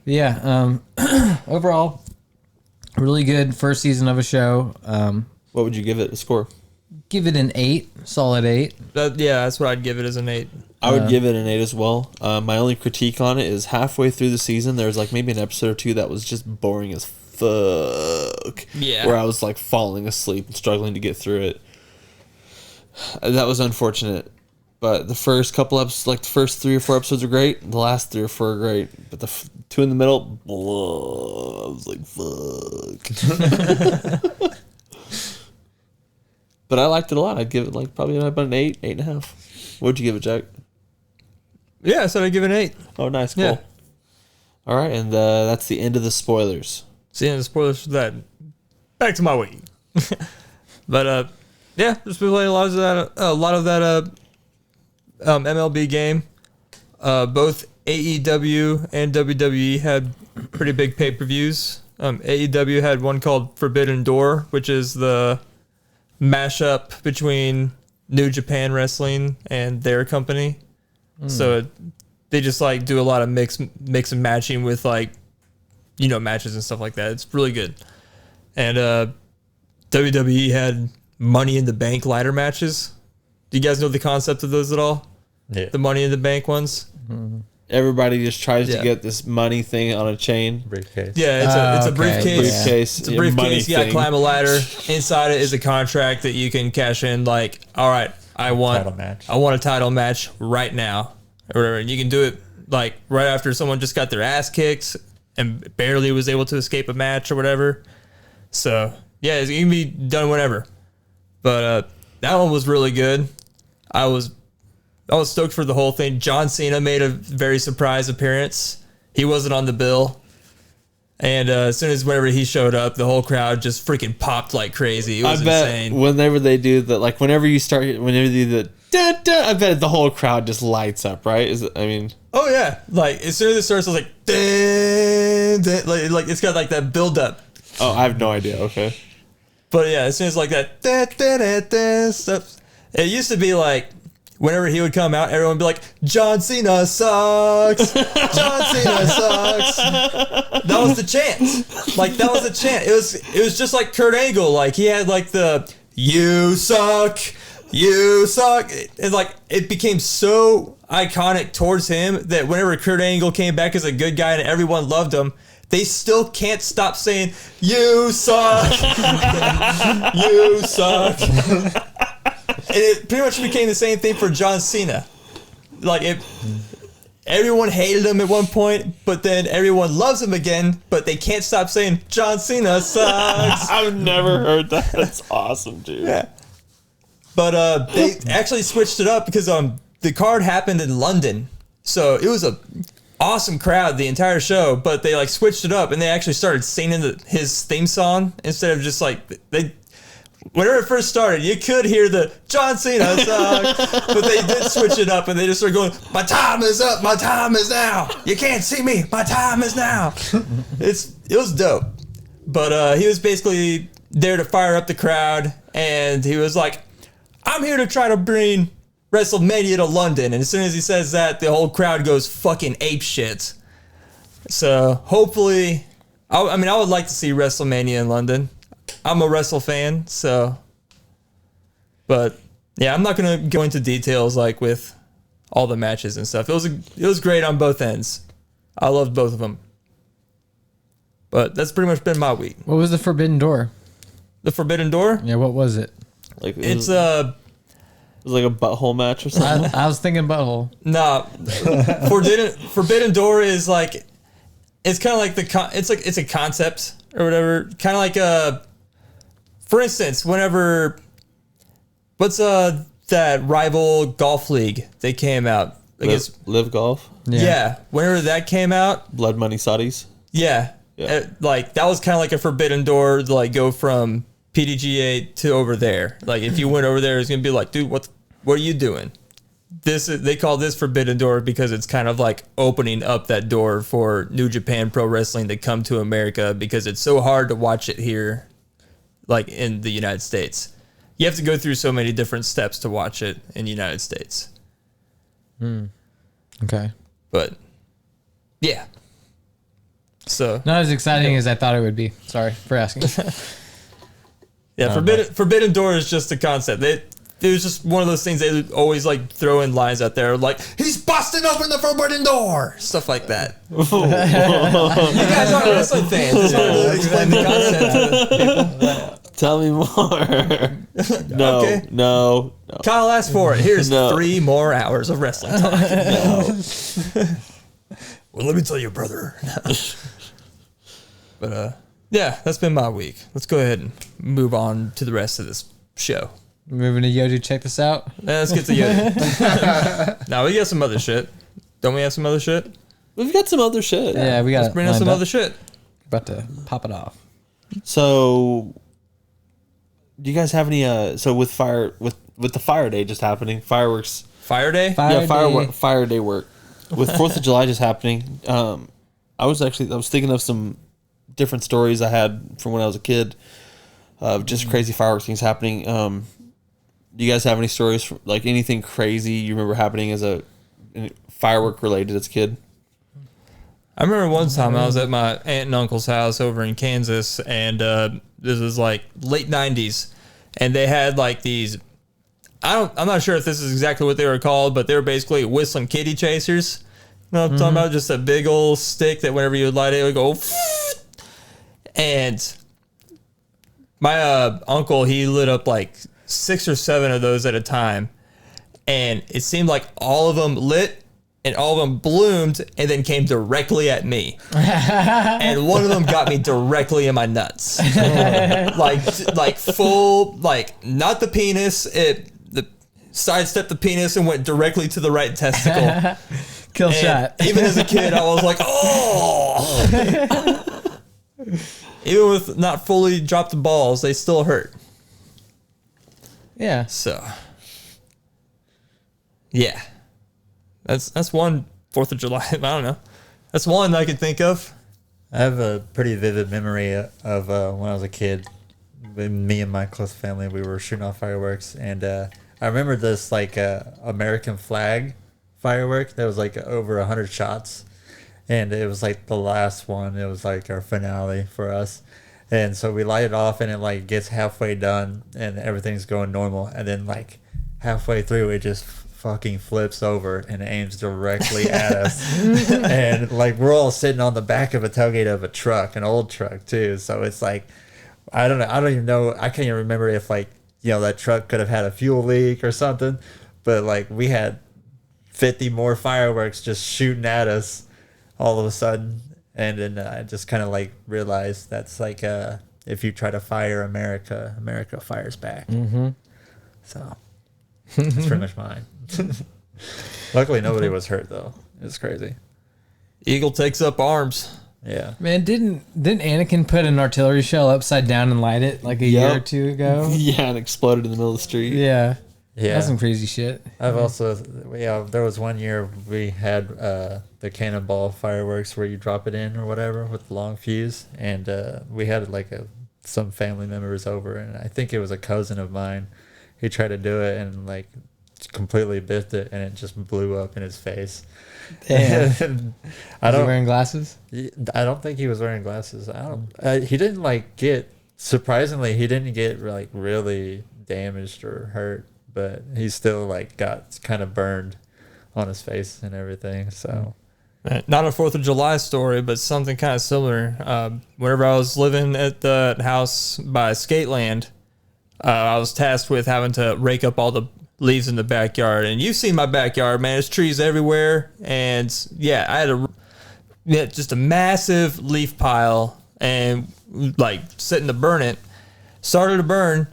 Speaker 4: Yeah. Overall, really good first season of a show.
Speaker 3: What would you give it a score?
Speaker 4: Give it an 8, solid 8.
Speaker 2: Yeah, that's what I'd give it as an 8.
Speaker 3: I would give it an 8 as well. My only critique on it is halfway through the season, there's like maybe an episode or two that was just boring as fuck.
Speaker 2: Yeah.
Speaker 3: Where I was like falling asleep and struggling to get through it. That was unfortunate. But the first couple episodes, like the first 3 or 4 episodes are great. The last 3 or 4 are great. But the 2 in the middle, I was like, fuck. But I liked it a lot. I'd give it like probably about an 8, 8.5. What'd you give it, Jack?
Speaker 2: Yeah, I said I'd give it an 8.
Speaker 3: Oh, nice. Cool.
Speaker 2: Yeah.
Speaker 3: All right. And that's the end of the spoilers.
Speaker 2: See, and the spoilers for that. Back to my week. But yeah, just been playing a lot of that MLB game. Both AEW and WWE had pretty big pay-per-views. AEW had one called Forbidden Door, which is the mashup between New Japan Wrestling and their company. So they just like do a lot of mix and matching with like, matches and stuff like that. It's really good. And WWE had Money in the Bank ladder matches. Do you guys know the concept of those at all?
Speaker 5: Yeah.
Speaker 2: The Money in the Bank ones?
Speaker 3: Everybody just tries
Speaker 2: Yeah.
Speaker 3: to get this money thing on a chain.
Speaker 5: Briefcase.
Speaker 2: Yeah, it's a briefcase.
Speaker 3: Briefcase.
Speaker 2: It's a briefcase.
Speaker 3: money
Speaker 2: You got to
Speaker 3: thing.
Speaker 2: climb a ladder. Inside it is a contract that you can cash in. Like, all right, I want a title match right now, or whatever. And you can do it like right after someone just got their ass kicked and barely was able to escape a match or whatever. So yeah, it can be done whenever. But that one was really good. I was stoked for the whole thing. John Cena made a very surprise appearance. He wasn't on the bill. And as soon as whenever he showed up, the whole crowd just freaking popped like crazy. It was
Speaker 3: I bet
Speaker 2: insane.
Speaker 3: whenever they do that, like whenever you do the da, da, I bet the whole crowd just lights up, right?
Speaker 2: Oh yeah. Like as soon as it starts, I was like, dun, dun, like it's got like that build up.
Speaker 3: Oh, I have no idea. Okay.
Speaker 2: But yeah, as soon as like that dun, dun, dun, dun, stuff. It used to be like whenever he would come out, everyone would be like, John Cena sucks. John Cena sucks. That was the chant. Like, that was the chant. It was just like Kurt Angle. Like, he had like the, you suck. And like, it became so iconic towards him that whenever Kurt Angle came back as a good guy and everyone loved him, they still can't stop saying, you suck. You suck. And it pretty much became the same thing for John Cena. Like, everyone hated him at one point, but then everyone loves him again, but they can't stop saying, John Cena sucks.
Speaker 3: I've never heard that. That's awesome, dude.
Speaker 2: Yeah. But they actually switched it up because the card happened in London. So it was a awesome crowd the entire show, but they like switched it up and they actually started singing his theme song instead of just like whenever it first started, you could hear the John Cena song, but they did switch it up and they just started going, my time is up, my time is now. You can't see me, my time is now. It was dope. But he was basically there to fire up the crowd, and he was like, I'm here to try to bring WrestleMania to London. And as soon as he says that, the whole crowd goes fucking apeshit. So hopefully I mean, I would like to see WrestleMania in London. I'm a wrestle fan, so. But yeah, I'm not gonna go into details like with all the matches and stuff. It was great on both ends. I loved both of them. But that's pretty much been my week.
Speaker 4: What was the Forbidden Door?
Speaker 2: The Forbidden Door?
Speaker 4: Yeah, what was it?
Speaker 3: Like
Speaker 2: It's
Speaker 3: it was like a butthole match or something.
Speaker 4: I was thinking butthole.
Speaker 2: nah. Forbidden Door is like, it's kind of like it's a concept or whatever. Kind of like for instance, what's that rival golf league they came out? I guess
Speaker 3: Live Golf,
Speaker 2: yeah. Whenever that came out,
Speaker 3: Blood Money Saudis.
Speaker 2: yeah.
Speaker 3: Yeah.
Speaker 2: Like that was kind of like a forbidden door to like go from PDGA to over there. Like if you went over there, it's gonna be like, dude, what are you doing? They call this forbidden door because it's kind of like opening up that door for New Japan Pro Wrestling to come to America because it's so hard to watch it here, like in the United States. You have to go through so many different steps to watch it in the United States.
Speaker 4: Okay.
Speaker 2: But yeah. So
Speaker 4: Not as exciting as I thought it would be. Sorry for asking.
Speaker 2: yeah, Forbidden Door is just a concept. It was just one of those things they would always like throw in lines out there like, he's busting open the Forbidden Door, stuff like that. You guys aren't wrestling fans. It's hard to explain the concept to people.
Speaker 3: Tell me more. No,
Speaker 2: Okay.
Speaker 3: no.
Speaker 2: Kyle asked for it. Here's
Speaker 3: No.
Speaker 2: 3 more hours of wrestling talk. Well, let me tell you, brother. But yeah, that's been my week. Let's go ahead and move on to the rest of this show.
Speaker 4: Moving to Yodu, check this out.
Speaker 2: Let's get to Yoda. Now we got some other shit. Don't we have some other shit?
Speaker 3: We've got some other shit.
Speaker 4: Yeah, we got
Speaker 2: Let's bring us some other shit.
Speaker 4: About to pop it off.
Speaker 3: So, do you guys have any? So with the Fire Day just happening, fireworks.
Speaker 2: Fire Day?
Speaker 3: Fire Day work with 4th of July just happening. I was thinking of some different stories I had from when I was a kid of just crazy fireworks things happening. Do you guys have any stories like anything crazy you remember happening as a firework related as a kid?
Speaker 2: I remember one time I was at my aunt and uncle's house over in Kansas, and this was like late 90s, and they had like these, I'm not sure if this is exactly what they were called, but they were basically whistling kitty chasers. You know what I'm talking about? Just a big old stick that whenever you would light it, it would go, and my uncle, he lit up like 6 or 7 of those at a time, and it seemed like all of them lit and all of them bloomed and then came directly at me. And one of them got me directly in my nuts. like full, like not the penis, the sidestepped the penis and went directly to the right testicle.
Speaker 4: Kill
Speaker 2: And
Speaker 4: shot.
Speaker 2: even as a kid, I was like, oh. Even with not fully dropped balls, they still hurt.
Speaker 4: Yeah.
Speaker 2: So, yeah, that's one 4th of July. I don't know. That's one I could think of.
Speaker 5: I have a pretty vivid memory of when I was a kid. When me and my close family, we were shooting off fireworks, and I remember this like American flag firework that was like over 100 shots, and it was like the last one. It was like our finale for us, and so we light it off, and it like gets halfway done, and everything's going normal, and then like halfway through, it just fucking flips over and aims directly at us, and like we're all sitting on the back of a tailgate of a truck, an old truck too. So it's like, I don't even know. I can't even remember if like, you know, that truck could have had a fuel leak or something, but like we had 50 more fireworks just shooting at us all of a sudden. And then I just kind of like realized that's like, if you try to fire America, America fires back. Mm-hmm. So that's pretty much mine. Luckily nobody was hurt though. It's crazy.
Speaker 2: Eagle takes up arms.
Speaker 5: Yeah.
Speaker 4: Man, didn't Anakin put an artillery shell upside down and light it like a year or two ago?
Speaker 3: Yeah, and exploded in the middle of the street.
Speaker 4: Yeah.
Speaker 5: Yeah.
Speaker 4: That's some crazy shit.
Speaker 5: I've also, there was one year we had the cannonball fireworks where you drop it in or whatever with the long fuse, and we had like some family members over, and I think it was a cousin of mine. He tried to do it, and like completely biffed it, and it just blew up in his face.
Speaker 4: Damn.
Speaker 5: I
Speaker 4: Was he
Speaker 5: don't.
Speaker 4: wearing glasses?
Speaker 5: I don't think he was wearing glasses. I don't. He didn't like get. Surprisingly, he didn't get like really damaged or hurt, but he still like got kind of burned on his face and everything. So.
Speaker 2: Not a 4th of July story, but something kind of similar. Whenever I was living at the house by Skateland, I was tasked with having to rake up all the leaves in the backyard. And you've seen my backyard, man. There's trees everywhere. And yeah, I had just a massive leaf pile and like sitting to burn it. Started to burn,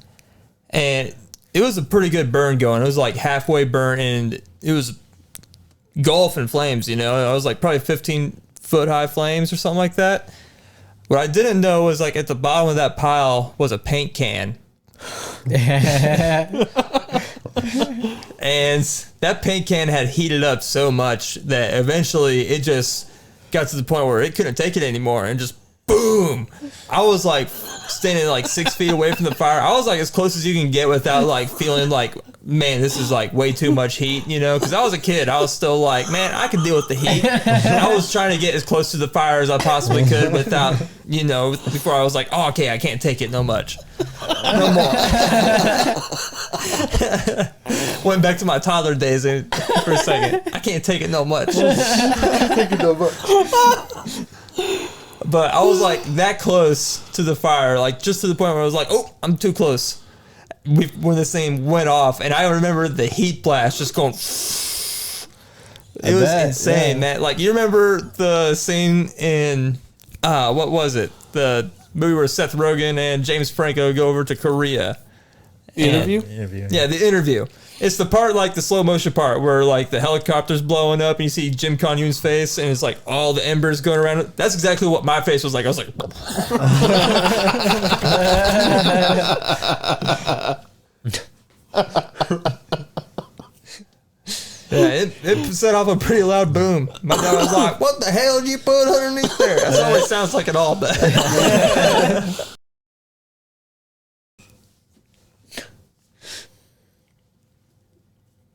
Speaker 2: and it was a pretty good burn going. It was like halfway burnt, and it was golf in flames, you know. I was like probably 15-foot high flames or something like that. What I didn't know was like at the bottom of that pile was a paint can. And that paint can had heated up so much that eventually it just got to the point where it couldn't take it anymore, and just boom. I was like standing like 6 feet away from the fire. I was like as close as you can get without like feeling like, man, this is like way too much heat, you know, because I was a kid. I was still like, man, I can deal with the heat. I was trying to get as close to the fire as I possibly could without, you know, before I was like, oh, okay, I can't take it no much. No more. Went back to my toddler days for a second. I can't take it no much. Take it no much. But I was like that close to the fire, like just to the point where I was like, oh, I'm too close. When this thing went off, and I remember the heat blast just going. It was insane, man. Like, you remember the scene in, what was it? The movie where Seth Rogen and James Franco go over to Korea.
Speaker 3: Interview?
Speaker 2: Yeah, the interview. It's the part, like the slow motion part, where like the helicopter's blowing up and you see Jim Con-Yoon's face and it's like all the embers going around it. That's exactly what my face was like. I was like, yeah, it set off a pretty loud boom. My dad was like, what the hell did you put underneath there? That's all it sounds like at all, but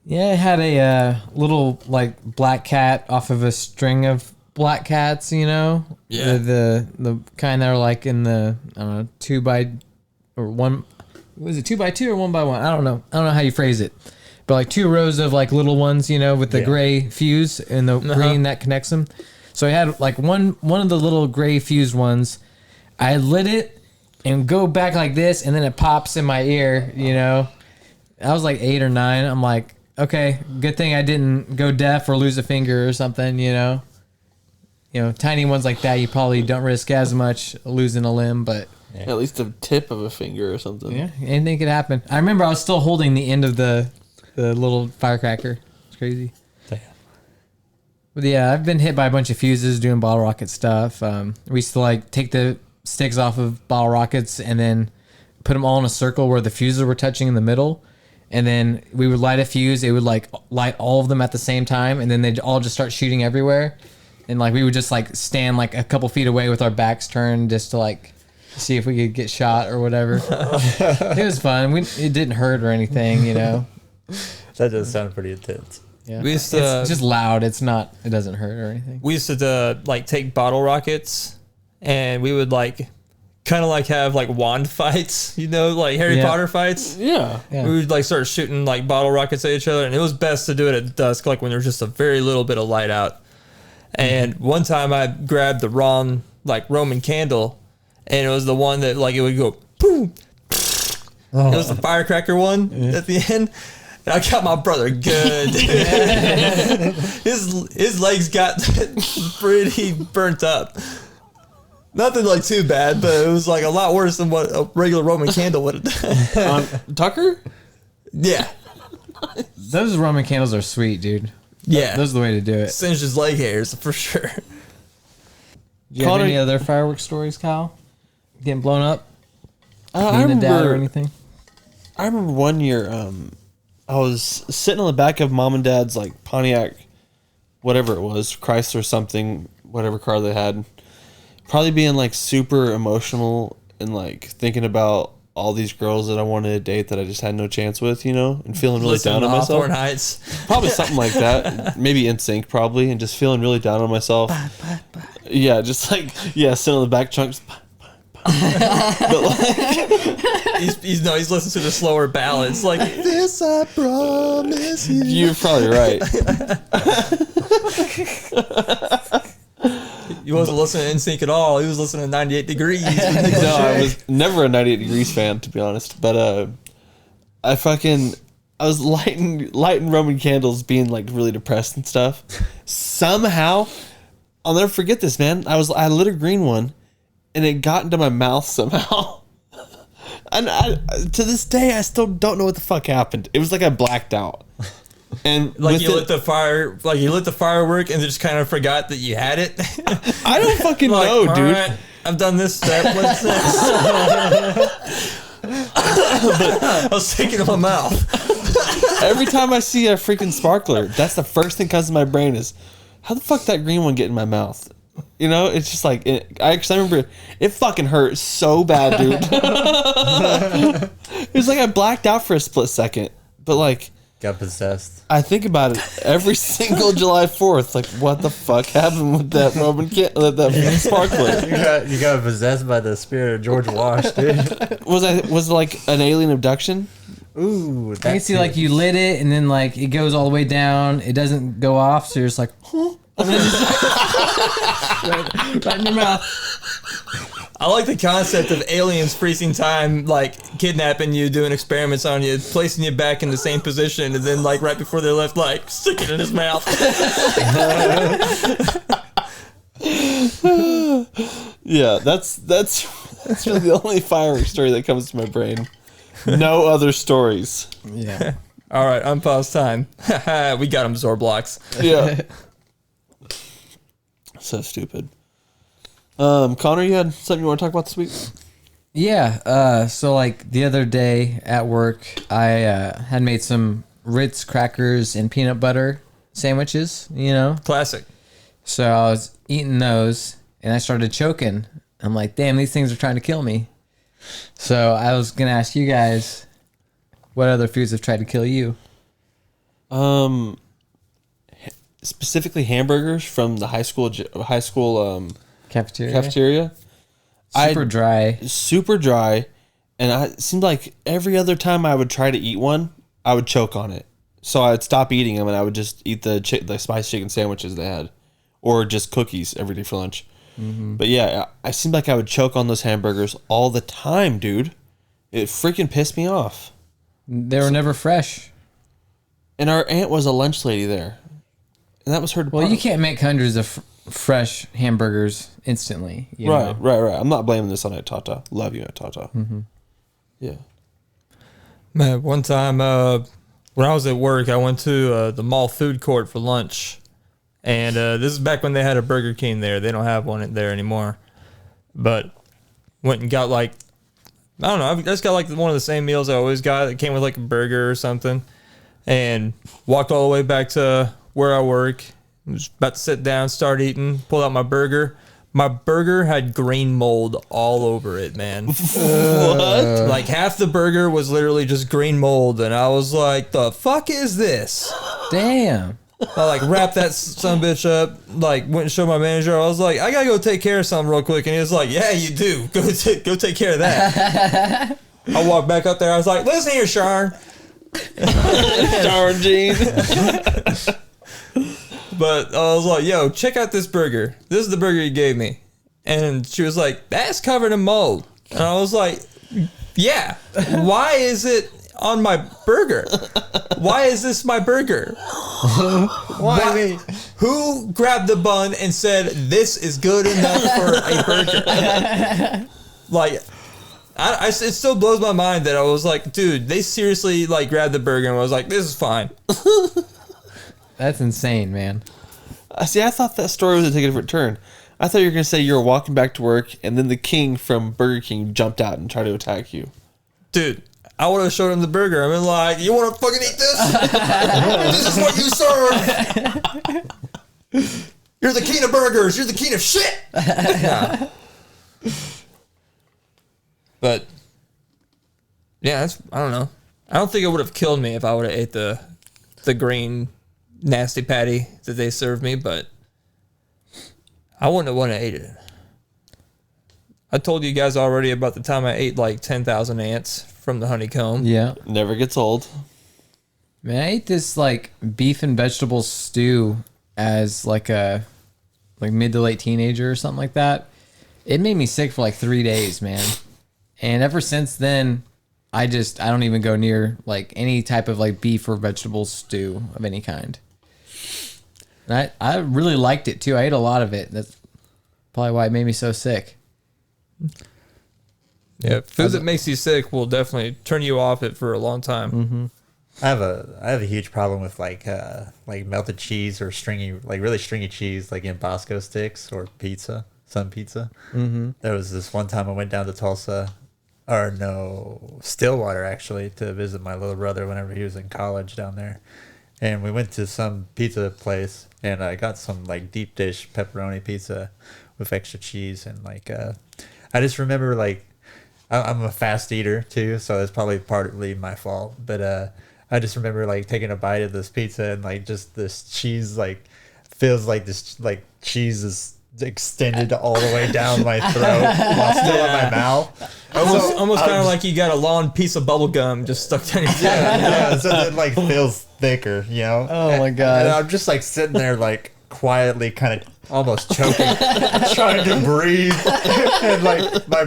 Speaker 4: Yeah, it had a little like black cat off of a string of black cats, you know.
Speaker 2: Yeah.
Speaker 4: The kind that are like in the, I don't know, 2 by or 1. Was it 2 by 2 or 1 by 1? I don't know how you phrase it, but like 2 rows of like little ones, you know, with the gray fuse and the green that connects them. So I had like one of the little gray fused ones. I lit it and go back like this, and then it pops in my ear, you know. I was like 8 or 9. I'm like, okay, good thing I didn't go deaf or lose a finger or something, you know. You know, tiny ones like that, you probably don't risk as much losing a limb, but
Speaker 3: At least the tip of a finger or something.
Speaker 4: yeah, anything could happen. I remember I was still holding the end of the little firecracker. It's crazy.
Speaker 5: Damn.
Speaker 4: But yeah, I've been hit by a bunch of fuses doing bottle rocket stuff. We used to like take the sticks off of bottle rockets and then put them all in a circle where the fuses were touching in the middle. And then we would light a fuse. It would like light all of them at the same time. And then they'd all just start shooting everywhere. And like we would just like stand like a couple feet away with our backs turned just to like see if we could get shot or whatever. It was fun. It didn't hurt or anything, you know.
Speaker 5: That does sound pretty intense.
Speaker 4: Yeah.
Speaker 2: We used to-
Speaker 4: It's just loud. It doesn't hurt or anything.
Speaker 2: we used to like take bottle rockets and we would like kind of like have like wand fights, you know, like Harry
Speaker 4: Yeah.
Speaker 2: Potter fights.
Speaker 3: Yeah.
Speaker 4: Yeah.
Speaker 2: We would like start shooting like bottle rockets at each other, and it was best to do it at dusk, like when there's just a very little bit of light out. And one time I grabbed the wrong like Roman candle, and it was the one that like it would go boom. It was the firecracker one at the end. And I got my brother good. his legs got pretty burnt up. Nothing like too bad, but it was like a lot worse than what a regular Roman candle would have done.
Speaker 3: Tucker?
Speaker 2: Yeah.
Speaker 4: Those Roman candles are sweet, dude.
Speaker 2: Yeah.
Speaker 4: Those are the way to do it.
Speaker 2: Singed his leg hairs for sure.
Speaker 4: Do you have
Speaker 3: Connor-
Speaker 4: any other fireworks stories, Kyle? Getting blown up?
Speaker 3: I
Speaker 4: Being the dad or
Speaker 3: remember,
Speaker 4: anything?
Speaker 3: I remember one year, I was sitting on the back of mom and dad's like Pontiac, whatever it was, Chrysler something, whatever car they had. Probably being like super emotional and like thinking about all these girls that I wanted to date that I just had no chance with, you know, and feeling really
Speaker 2: Listening
Speaker 3: down on
Speaker 2: to
Speaker 3: myself.
Speaker 2: Hawthorne Heights.
Speaker 3: Probably something like that. Maybe NSYNC, probably, and just feeling really down on myself. Yeah, just like sitting on the back chunks. But like,
Speaker 2: He's listening to the slower ballads like this. I promise you.
Speaker 3: you're probably right.
Speaker 2: He wasn't listening to NSYNC at all. He was listening to 98 Degrees.
Speaker 3: No, I was never a 98 Degrees fan, to be honest. But I was lighting Roman candles, being like really depressed and stuff. Somehow, I'll never forget this, man. I lit a green one, and it got into my mouth somehow. And to this day, I still don't know what the fuck happened. It was like I blacked out. And
Speaker 2: Like you lit the firework and just kind of forgot that you had it.
Speaker 3: I don't fucking
Speaker 2: Like,
Speaker 3: know,
Speaker 2: all
Speaker 3: dude.
Speaker 2: right, I've done this step. What's next? I was thinking of my mouth.
Speaker 3: Every time I see a freaking sparkler, that's the first thing comes to my brain is, how the fuck that green one get in my mouth? You know, it's just like, I remember it fucking hurt so bad, dude. It was like I blacked out for a split second, but like,
Speaker 5: Got possessed.
Speaker 3: I think about it every single July 4th. Like, what the fuck happened with that that sparkler?
Speaker 5: You got possessed by the spirit of George Wash, dude.
Speaker 3: Was it like an alien abduction?
Speaker 5: Ooh,
Speaker 4: I can see like you lit it and then like it goes all the way down. It doesn't go off, so you're just like, huh? And then right in your mouth.
Speaker 2: I like the concept of aliens freezing time, like kidnapping you, doing experiments on you, placing you back in the same position, and then like right before they left, like stick it in his mouth.
Speaker 3: Yeah, that's really the only firework story that comes to my brain. No other stories.
Speaker 4: Yeah.
Speaker 2: All right, unpause time. We got him, Zorblocks.
Speaker 3: Yeah. So stupid. Connor, you had something you want to talk about this week?
Speaker 4: Yeah. So like the other day at work, I had made some Ritz crackers and peanut butter sandwiches, you know?
Speaker 2: Classic.
Speaker 4: So I was eating those and I started choking. I'm like, damn, these things are trying to kill me. So I was going to ask you guys, what other foods have tried to kill you?
Speaker 3: Specifically hamburgers from the high school
Speaker 4: Cafeteria?
Speaker 3: Super dry, and it seemed like every other time I would try to eat one, I would choke on it. So I'd stop eating them and I would just eat the spicy chicken sandwiches they had, or just cookies every day for lunch. Mm-hmm. But yeah, I seemed like I would choke on those hamburgers all the time, dude. It freaking pissed me off.
Speaker 4: They were never fresh.
Speaker 3: And our aunt was a lunch lady there, and that was her department.
Speaker 4: Well, you can't make hundreds of fresh hamburgers instantly. You know?
Speaker 3: Right. I'm not blaming this on Aunt Tata. Love you, Aunt Tata. Mm-hmm. Yeah.
Speaker 2: Man, one time when I was at work, I went to the mall food court for lunch. And this is back when they had a Burger King there. They don't have one there anymore. But went and got like, I don't know, I just got like one of the same meals I always got. It came with like a burger or something. And walked all the way back to where I work. Was about to sit down, start eating, pulled out my burger. My burger had green mold all over it, man. What? Like half the burger was literally just green mold, and I was like, "The fuck is this?"
Speaker 4: Damn.
Speaker 2: I like wrapped that son of a bitch up. Like went and showed my manager. I was like, "I gotta go take care of something real quick," and he was like, "Yeah, you do. Go take care of that." I walked back up there. I was like, "Listen here, Sharon."
Speaker 3: Darn Gene.
Speaker 2: But I was like, yo, check out this burger. This is the burger you gave me. And she was like, that's covered in mold. And I was like, yeah. Why is it on my burger? Why is this my burger? Why? Who grabbed the bun and said, this is good enough for a burger? Like, it still blows my mind that I was like, dude, they seriously like grabbed the burger and was like, this is fine.
Speaker 4: That's insane, man.
Speaker 3: See, I thought that story was a ticket of return. I thought you were going to say you were walking back to work and then the king from Burger King jumped out and tried to attack you.
Speaker 2: Dude, I would have showed him the burger. I mean, like, you want to fucking eat this? This is what you serve. You're the king of burgers. You're the king of shit. Nah. But Yeah, I don't know. I don't think it would have killed me if I would have ate the green nasty patty that they served me, but I wouldn't have wanted to eat it. I told you guys already about the time I ate like 10,000 ants from the honeycomb.
Speaker 4: Yeah.
Speaker 3: Never gets old.
Speaker 4: Man, I ate this like beef and vegetable stew as like a mid to late teenager or something like that. It made me sick for like 3 days, man. And ever since then, I don't even go near like any type of like beef or vegetable stew of any kind. And I really liked it too. I ate a lot of it. That's probably why it made me so sick.
Speaker 2: Yeah, food that makes you sick will definitely turn you off it for a long time.
Speaker 4: Mm-hmm.
Speaker 5: I have a huge problem with like melted cheese or really stringy cheese, like in Bosco sticks or pizza, some pizza. Mm-hmm. There was this one time I went down to Tulsa, or no, Stillwater actually, to visit my little brother whenever he was in college down there, and we went to some pizza place, and I got some like deep dish pepperoni pizza with extra cheese, and like I just remember like I'm a fast eater too, so it's probably partly my fault, but I just remember like taking a bite of this pizza and like just this cheese like feels like this like cheese is extended all the way down my throat while still in my mouth.
Speaker 2: Almost kind of like you got a long piece of bubble gum just stuck down your throat.
Speaker 5: Yeah, so it like feels thicker, you know.
Speaker 4: Oh my God.
Speaker 5: And I'm just like sitting there like quietly, kind of almost choking, trying to breathe, and like my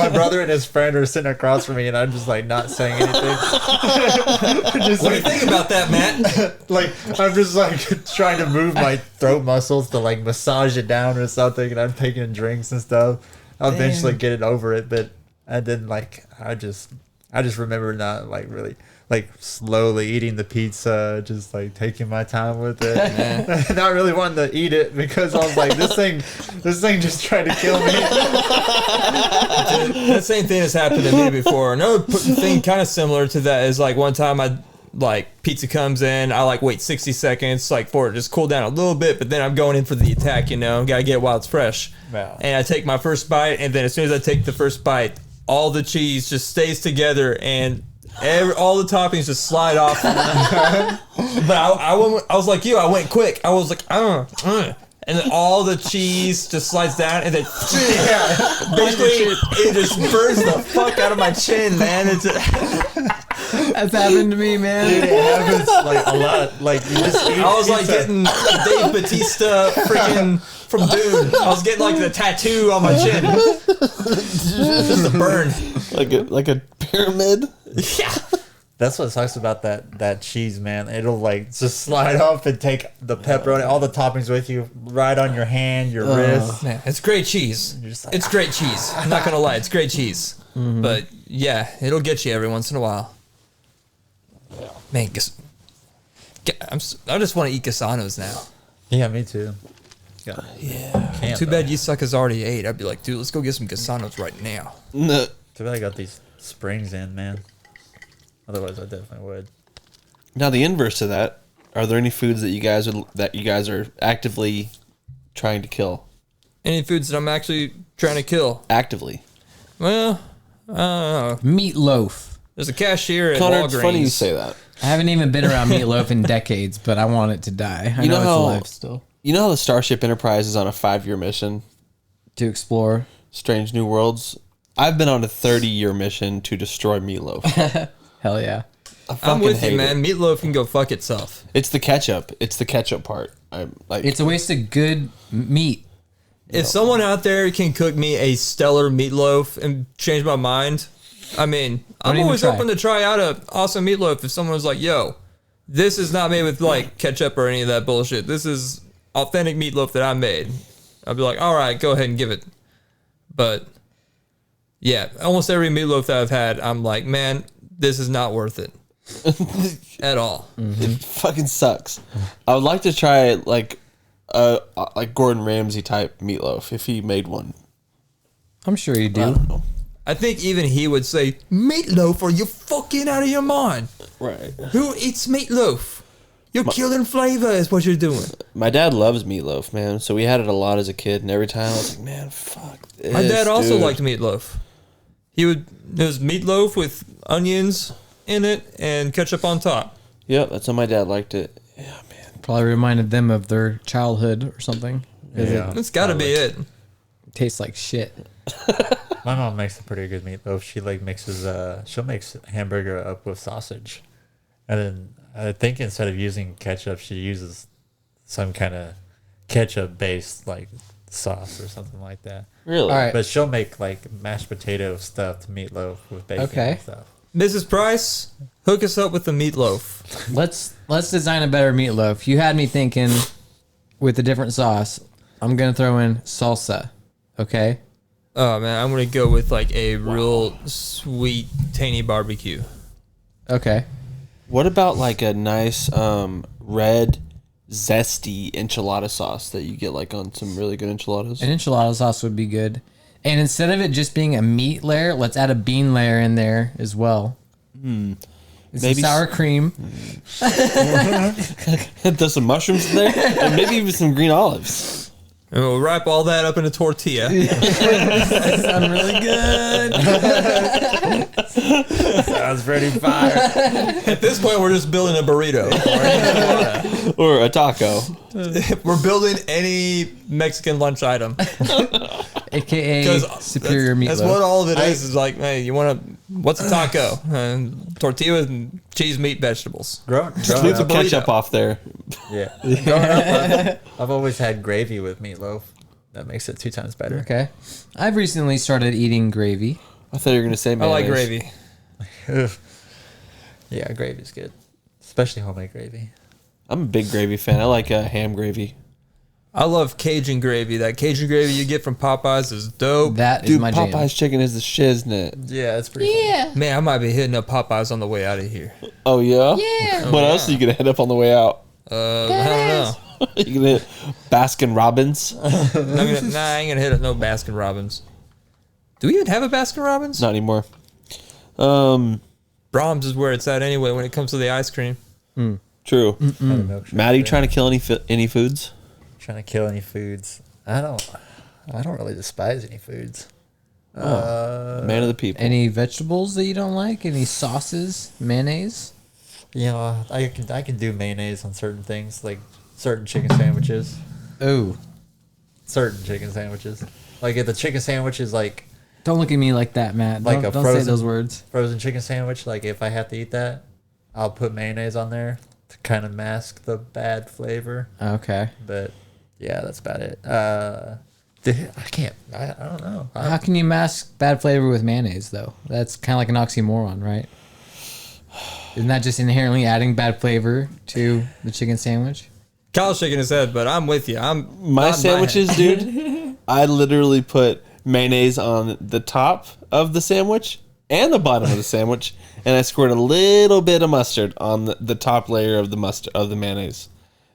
Speaker 5: brother and his friend are sitting across from me, and I'm just like not saying anything.
Speaker 2: What do you think about that, Matt?
Speaker 5: Like I'm just like trying to move my throat muscles to like massage it down or something, and I'm taking drinks and stuff. I'll eventually get it over it, but I didn't like. I just remember not like really like slowly eating the pizza, just like taking my time with it, not really wanting to eat it because I was like, this thing just tried to kill me.
Speaker 2: That same thing has happened to me before. Another thing kind of similar to that is like one time I like pizza comes in, I like wait 60 seconds like for it to just cool down a little bit, but then I'm going in for the attack, you know, gotta get it while it's fresh.
Speaker 5: Wow.
Speaker 2: And I take my first bite, and then as soon as I take the first bite, all the cheese just stays together and all the toppings just slide off. But I was like you, I went quick. I was like, and then all the cheese just slides down, and then basically it just burns the fuck out of my chin, man.
Speaker 4: That's happened to me, man.
Speaker 5: Dude, it happens like a lot. Like you just eat
Speaker 2: I was like
Speaker 5: pizza.
Speaker 2: getting Dave Bautista freaking from Dune. I was getting like the tattoo on my chin. Just a burn.
Speaker 3: Like a pyramid.
Speaker 2: Yeah.
Speaker 5: That's what sucks about that cheese, man. It'll like just slide off and take the pepperoni, all the toppings with you, right on your hand, your wrist.
Speaker 2: Man, it's great cheese.
Speaker 5: just like,
Speaker 2: It's great cheese. I'm not gonna lie, it's great cheese. But yeah, it'll get you every once in a while. Man, I just want to eat Gasanos now.
Speaker 5: Yeah, me too.
Speaker 2: Yeah.
Speaker 5: Can't,
Speaker 2: Too
Speaker 5: though.
Speaker 2: bad you suckers already ate. I'd be like, dude, let's go get some Gasanos right now.
Speaker 3: No.
Speaker 5: Too bad I got these springs in, man. Otherwise, I definitely would.
Speaker 3: Now the inverse to that, are there any foods that you guys are actively trying to kill?
Speaker 2: Any foods that I'm actually trying to kill?
Speaker 3: Actively.
Speaker 2: Well, I don't know.
Speaker 4: Meatloaf.
Speaker 2: There's a cashier at
Speaker 3: Connor,
Speaker 2: Walgreens.
Speaker 3: it's funny you say that.
Speaker 4: I haven't even been around meatloaf in decades, but I want it to die. I know it's alive still.
Speaker 3: You know how the Starship Enterprise is on a 5-year mission?
Speaker 4: To explore.
Speaker 3: Strange New Worlds? I've been on a 30-year mission to destroy Meatloaf.
Speaker 4: Hell yeah.
Speaker 2: I'm with you, man. Meatloaf can go fuck itself.
Speaker 3: It's the ketchup. It's the ketchup part. I'm like,
Speaker 4: It's a waste of good meat.
Speaker 2: If someone out there can cook me a stellar meatloaf and change my mind, I mean, I'm
Speaker 4: even
Speaker 2: always
Speaker 4: try.
Speaker 2: open to try out a awesome meatloaf if someone was like, yo, this is not made with like ketchup or any of that bullshit. This is authentic meatloaf that I made. I'd be like, all right, go ahead and give it. But yeah, almost every meatloaf that I've had, I'm like, man, this is not worth it at all.
Speaker 3: it fucking sucks. I would like to try like Gordon Ramsay type meatloaf if he made one.
Speaker 4: I'm sure you
Speaker 3: I
Speaker 4: do.
Speaker 3: don't know.
Speaker 2: I think even he would say, meatloaf, are you fucking out of your mind?
Speaker 3: Right.
Speaker 2: Who eats meatloaf? You're killing flavor is what you're doing.
Speaker 3: My dad loves meatloaf, man. So we had it a lot as a kid, and every time I was like, man, fuck this.
Speaker 2: My dad also
Speaker 3: dude.
Speaker 2: liked meatloaf. It was meatloaf with onions in it and ketchup on top.
Speaker 3: Yep, that's how my dad liked it. Yeah, man.
Speaker 4: Probably reminded them of their childhood or something. 'Cause
Speaker 5: Yeah.
Speaker 2: It's got to be it.
Speaker 4: It tastes like shit.
Speaker 5: My mom makes a pretty good meatloaf. She like mixes she'll mix hamburger up with sausage. And then I think instead of using ketchup, she uses some kind of ketchup based like sauce or something like that.
Speaker 3: Really?
Speaker 4: All right.
Speaker 5: But she'll make like mashed potato stuffed meatloaf with bacon
Speaker 4: Okay.
Speaker 5: and stuff.
Speaker 2: Mrs. Price, hook us up with the meatloaf.
Speaker 4: Let's design a better meatloaf. You had me thinking with a different sauce. I'm gonna throw in salsa. Okay.
Speaker 2: Oh man, I'm gonna go with like a real sweet, tangy barbecue.
Speaker 4: Okay.
Speaker 3: What about like a nice red, zesty enchilada sauce that you get like on some really good enchiladas?
Speaker 4: An enchilada sauce would be good. And instead of it just being a meat layer, let's add a bean layer in there as well. Maybe
Speaker 3: Maybe
Speaker 4: sour cream.
Speaker 3: There's some mushrooms in there, and maybe even some green olives.
Speaker 2: And we'll wrap all that up in a tortilla.
Speaker 4: That sounds really good.
Speaker 5: Sounds pretty fire.
Speaker 2: At this point, we're just building a burrito.
Speaker 3: Or a taco.
Speaker 2: We're building any Mexican lunch item.
Speaker 4: AKA
Speaker 2: 'Cause
Speaker 4: superior meatloaf.
Speaker 2: That's what all of it is like, hey, you want to, what's a taco? Tortilla with cheese, meat, vegetables.
Speaker 5: Growing
Speaker 3: Leave the
Speaker 5: up,
Speaker 3: ketchup off there.
Speaker 5: yeah. Growing up, I've always had gravy with meatloaf. That makes it 2 times better.
Speaker 4: Okay. I've recently started eating gravy.
Speaker 3: I thought you were gonna say
Speaker 2: I like
Speaker 3: mayonnaise.
Speaker 2: gravy.
Speaker 5: Yeah, gravy's good, especially homemade gravy.
Speaker 3: I'm a big gravy fan. I like ham gravy.
Speaker 2: I love Cajun gravy. That Cajun gravy you get from Popeyes is dope.
Speaker 4: That is
Speaker 3: Dude,
Speaker 4: my
Speaker 3: Popeye's
Speaker 4: jam.
Speaker 3: chicken is the shit, isn't it?
Speaker 5: Yeah, it's pretty. Yeah.
Speaker 2: Man, I might be hitting up Popeyes on the way out of here.
Speaker 3: Oh yeah. Yeah. What else are you gonna hit up on the way out?
Speaker 2: I don't know.
Speaker 3: You gonna hit Baskin Robbins?
Speaker 2: I ain't gonna hit up no Baskin Robbins. Do we even have a Baskin Robbins?
Speaker 3: Not anymore.
Speaker 2: Brahms is where it's at anyway when it comes to the ice cream.
Speaker 3: True.
Speaker 5: Milkshake
Speaker 3: Maddie,
Speaker 5: there.
Speaker 3: trying to kill any foods?
Speaker 5: Trying to kill any foods. I don't really despise any foods.
Speaker 3: Man of the people.
Speaker 4: Any vegetables that you don't like? Any sauces? Mayonnaise?
Speaker 5: You know, I can do mayonnaise on certain things, like certain chicken sandwiches.
Speaker 4: Oh,
Speaker 5: Certain chicken sandwiches. Like if the chicken sandwich is like
Speaker 4: don't look at me like that, Matt.
Speaker 5: Like
Speaker 4: Don't,
Speaker 5: a
Speaker 4: don't say
Speaker 5: frozen-
Speaker 4: those words.
Speaker 5: frozen chicken sandwich, like if I have to eat that, I'll put mayonnaise on there to kind of mask the bad flavor.
Speaker 4: Okay.
Speaker 5: But yeah, that's about it. I don't know.
Speaker 4: How can you mask bad flavor with mayonnaise, though? That's kind of like an oxymoron, right? Isn't that just inherently adding bad flavor to the chicken sandwich?
Speaker 2: Kyle's shaking his head, but I'm with you. I'm
Speaker 3: My
Speaker 2: nodding
Speaker 3: sandwiches,
Speaker 2: head.
Speaker 3: dude, I literally put mayonnaise on the top of the sandwich and the bottom of the sandwich, and I squirt a little bit of mustard on the top layer of the mayonnaise.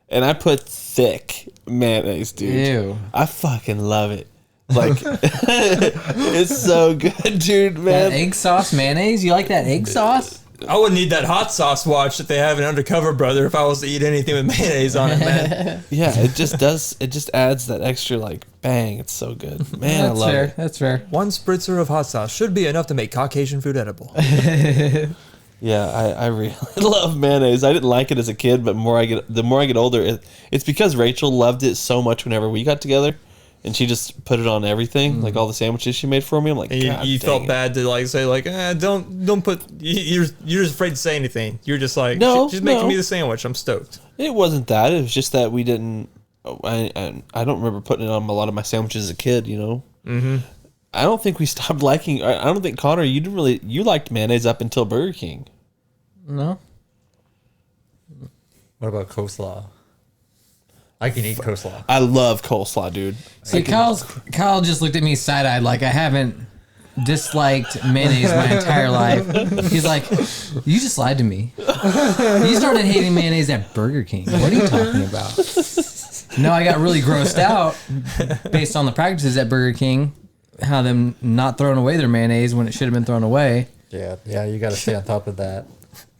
Speaker 3: And I put thick mayonnaise, dude.
Speaker 4: Ew.
Speaker 3: I fucking love it. Like, it's so good, dude,
Speaker 4: That
Speaker 3: man.
Speaker 4: egg sauce mayonnaise? You like that egg sauce?
Speaker 2: I wouldn't need that hot sauce watch that they have in Undercover Brother if I was to eat anything with mayonnaise on it, man.
Speaker 3: Yeah, it just adds that extra, like, bang. It's so good. Man, I
Speaker 4: That's
Speaker 3: love
Speaker 4: fair.
Speaker 3: it.
Speaker 4: That's fair.
Speaker 2: One spritzer of hot sauce should be enough to make Caucasian food edible.
Speaker 3: Yeah, I really love mayonnaise. I didn't like it as a kid, but the more I get older, it's because Rachel loved it so much whenever we got together, and she just put it on everything, like all the sandwiches she made for me. I'm like,
Speaker 2: And
Speaker 3: God
Speaker 2: you
Speaker 3: dang
Speaker 2: felt
Speaker 3: it.
Speaker 2: bad to like say like don't put you're just afraid to say anything. You're just like
Speaker 3: No,
Speaker 2: she's making
Speaker 3: no.
Speaker 2: me the sandwich. I'm stoked.
Speaker 3: It wasn't that. It was just that we didn't. I don't remember putting it on a lot of my sandwiches as a kid. You know. Mm-hmm. I don't think we stopped liking. I don't think Connor, you liked mayonnaise up until Burger King.
Speaker 4: No?
Speaker 5: What about coleslaw? I can eat coleslaw.
Speaker 3: I love coleslaw, dude.
Speaker 4: See, Kyle just looked at me side-eyed like I haven't disliked mayonnaise my entire life. He's like, you just lied to me. You started hating mayonnaise at Burger King. What are you talking about? No, I got really grossed out based on the practices at Burger King, how them not throwing away their mayonnaise when it should have been thrown away.
Speaker 5: Yeah, you got to stay on top of that.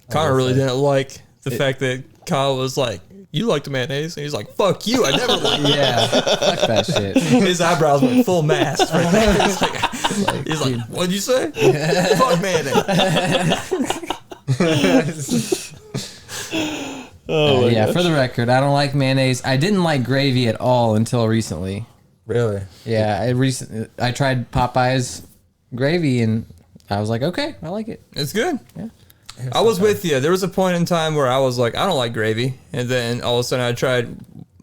Speaker 2: Connor really didn't like the fact that Kyle was like, you like the mayonnaise? And he's like, fuck you, I never liked it.
Speaker 4: Yeah, fuck that shit.
Speaker 2: His eyebrows went full mask right there. He's like, He's like, what'd you say? Fuck mayonnaise.
Speaker 3: Oh, my
Speaker 4: yeah,
Speaker 3: gosh.
Speaker 4: for the record, I don't like mayonnaise. I didn't like gravy at all until recently.
Speaker 5: Really?
Speaker 4: Yeah, I tried Popeye's gravy and I was like, okay, I like it.
Speaker 2: It's good.
Speaker 4: Yeah.
Speaker 2: I was with you. There was a point in time where I was like, I don't like gravy. And then all of a sudden I tried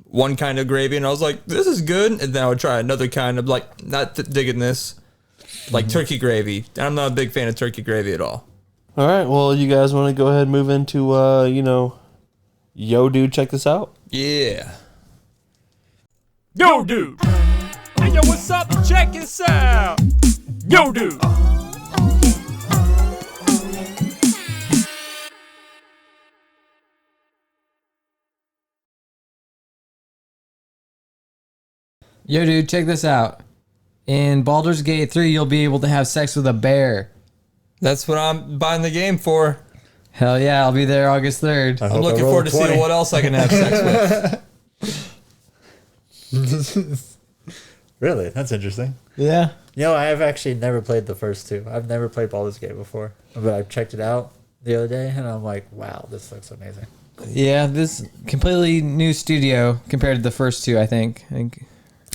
Speaker 2: one kind of gravy and I was like, this is good. And then I would try another kind of like, not digging this, like turkey gravy. I'm not a big fan of turkey gravy at all.
Speaker 3: All right. Well, you guys want to go ahead and move into, yo, dude, check this out.
Speaker 2: Yeah.
Speaker 1: Yo, dude. Hey, yo, what's up? Check this out. Yo, dude.
Speaker 4: Yo, dude, check this out. In Baldur's Gate 3, you'll be able to have sex with a bear.
Speaker 2: That's what I'm buying the game for.
Speaker 4: Hell yeah, I'll be there August 3rd.
Speaker 2: I'm looking forward to seeing what else I can have sex with.
Speaker 5: Really? That's interesting.
Speaker 4: Yeah.
Speaker 5: You know, I have actually never played the first two. I've never played Baldur's Gate before, but I checked it out the other day, and I'm like, wow, this looks amazing.
Speaker 4: Yeah, this completely new studio compared to the first two, I think.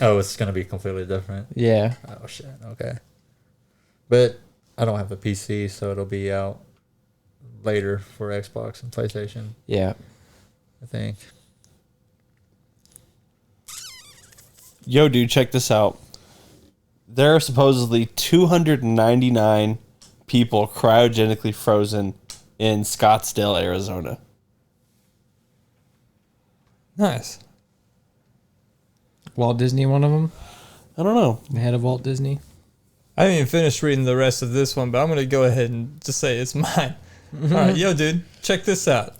Speaker 5: Oh, it's gonna be completely different.
Speaker 4: Yeah.
Speaker 5: Oh shit. Okay. But I don't have a PC, so it'll be out later for Xbox and PlayStation,
Speaker 4: Yeah.
Speaker 5: I think.
Speaker 3: Yo, dude, check this out. There are supposedly 299 people cryogenically frozen in Scottsdale, Arizona.
Speaker 2: Nice.
Speaker 4: Walt Disney, one of them?
Speaker 3: I don't know.
Speaker 4: The head of Walt Disney?
Speaker 2: I haven't even finished reading the rest of this one, but I'm going to go ahead and just say it's mine. All right, yo, dude, check this out.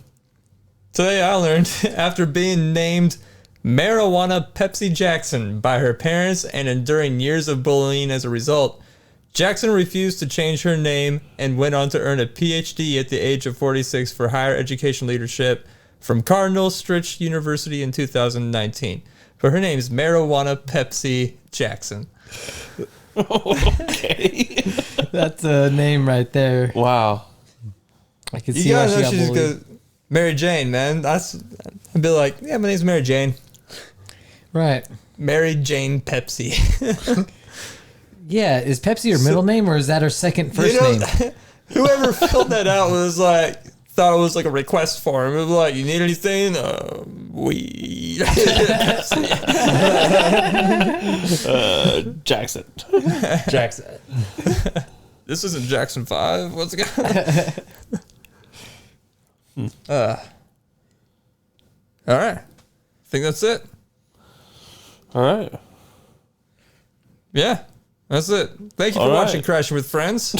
Speaker 2: Today I learned after being named Marijuana Pepsi Jackson by her parents and enduring years of bullying as a result, Jackson refused to change her name and went on to earn a PhD at the age of 46 for higher education leadership from Cardinal Stritch University in 2019. But her name is Marijuana Pepsi Jackson.
Speaker 3: Okay.
Speaker 4: That's a name right there.
Speaker 3: Wow.
Speaker 4: I can
Speaker 2: You
Speaker 4: see why
Speaker 2: gotta
Speaker 4: she
Speaker 2: know
Speaker 4: got
Speaker 2: she just
Speaker 4: bullied.
Speaker 2: goes, Mary Jane, man. I'd be like, yeah, my name's Mary Jane.
Speaker 4: Right.
Speaker 2: Mary Jane Pepsi.
Speaker 4: Yeah, is Pepsi her middle name or is that her second first
Speaker 2: You know,
Speaker 4: name?
Speaker 2: Whoever filled that out was like, thought it was like a request form. It was like, you need anything? Weed.
Speaker 3: Jackson.
Speaker 5: Jackson.
Speaker 2: This isn't Jackson 5. What's it got? All right. I think that's it.
Speaker 3: All right.
Speaker 2: Yeah, that's it. Thank you for
Speaker 3: All right.
Speaker 2: watching Crashing with Friends.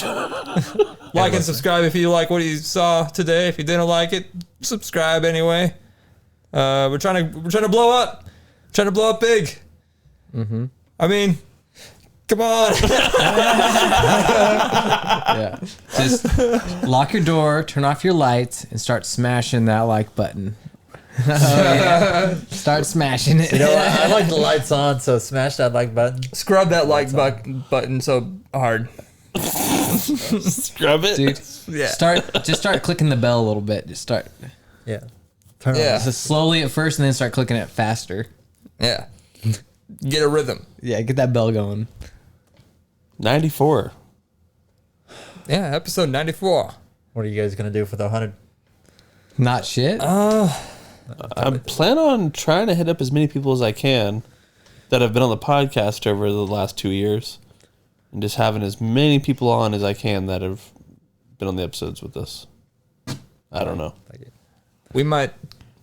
Speaker 2: Like and subscribe if you like what you saw today. If you didn't like it, subscribe anyway. We're trying to blow up. Trying to blow up big. Mm-hmm. I mean, come on.
Speaker 4: Yeah. Just lock your door, turn off your lights, and start smashing that like button. Oh, yeah. Start smashing it.
Speaker 5: You know, I like the lights on, so smash that like button.
Speaker 2: Scrub that like button so hard.
Speaker 3: Scrub it.
Speaker 4: Dude,
Speaker 2: Yeah.
Speaker 4: start clicking the bell a little bit. Just start
Speaker 5: Yeah. Turn
Speaker 2: Yeah.
Speaker 5: on.
Speaker 4: just slowly at first and then start clicking it faster.
Speaker 2: Yeah. Get a rhythm.
Speaker 4: Yeah, get that bell going.
Speaker 3: 94.
Speaker 2: Yeah, episode 94.
Speaker 5: What are you guys gonna do for the 100?
Speaker 4: Not shit.
Speaker 3: I plan on trying to hit up as many people as I can that have been on the podcast over the last 2 years, and just having as many people on as I can that have been on the episodes with us. I don't know.
Speaker 2: We might,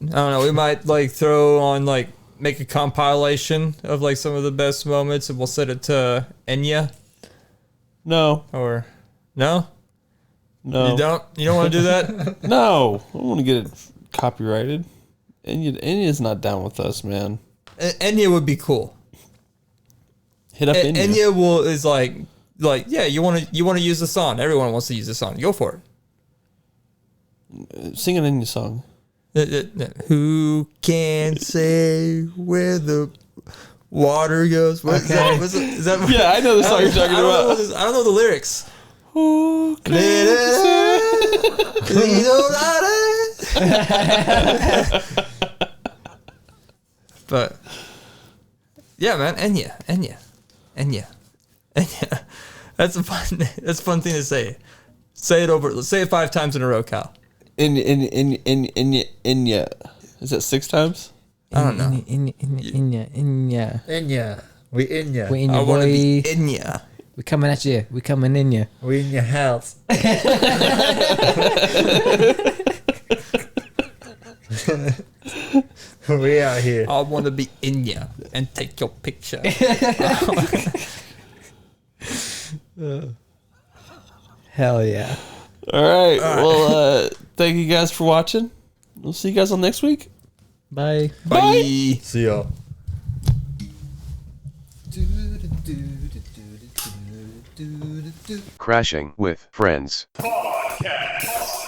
Speaker 2: I don't know, we might like throw on like, make a compilation of like some of the best moments and we'll set it to Enya
Speaker 3: No,
Speaker 2: or no?
Speaker 3: no,
Speaker 2: You don't want to do that?
Speaker 3: no. I want to get it copyrighted. Enya's not down with us, man.
Speaker 2: Enya would be cool.
Speaker 3: Hit up Enya.
Speaker 2: Enya is like yeah, you want to use the song. Everyone wants to use the song. Go for it.
Speaker 3: Sing an Enya song.
Speaker 2: Who can say where the Water goes. What is
Speaker 4: Okay.
Speaker 2: that? Is that?
Speaker 3: Yeah, I know the song you're talking about.
Speaker 2: I don't know the lyrics. But yeah, man, Enya. That's a fun thing to say. Say it over. Let's say it 5 times in a row, Cal.
Speaker 3: Inya. Is that 6 times?
Speaker 2: I don't know.
Speaker 4: Inya.
Speaker 5: Inya. We in ya.
Speaker 4: We in
Speaker 2: I
Speaker 4: your
Speaker 2: want to be
Speaker 4: boy.
Speaker 2: Enya.
Speaker 4: We coming at you. We coming in you.
Speaker 5: We in your house. We out here.
Speaker 2: I want to be Enya and take your picture.
Speaker 4: Hell yeah.
Speaker 3: All right. Well, thank you guys for watching. We'll see you guys on next week.
Speaker 4: Bye.
Speaker 2: Bye.
Speaker 5: See y'all.
Speaker 6: Crashing with Friends.
Speaker 1: Podcast.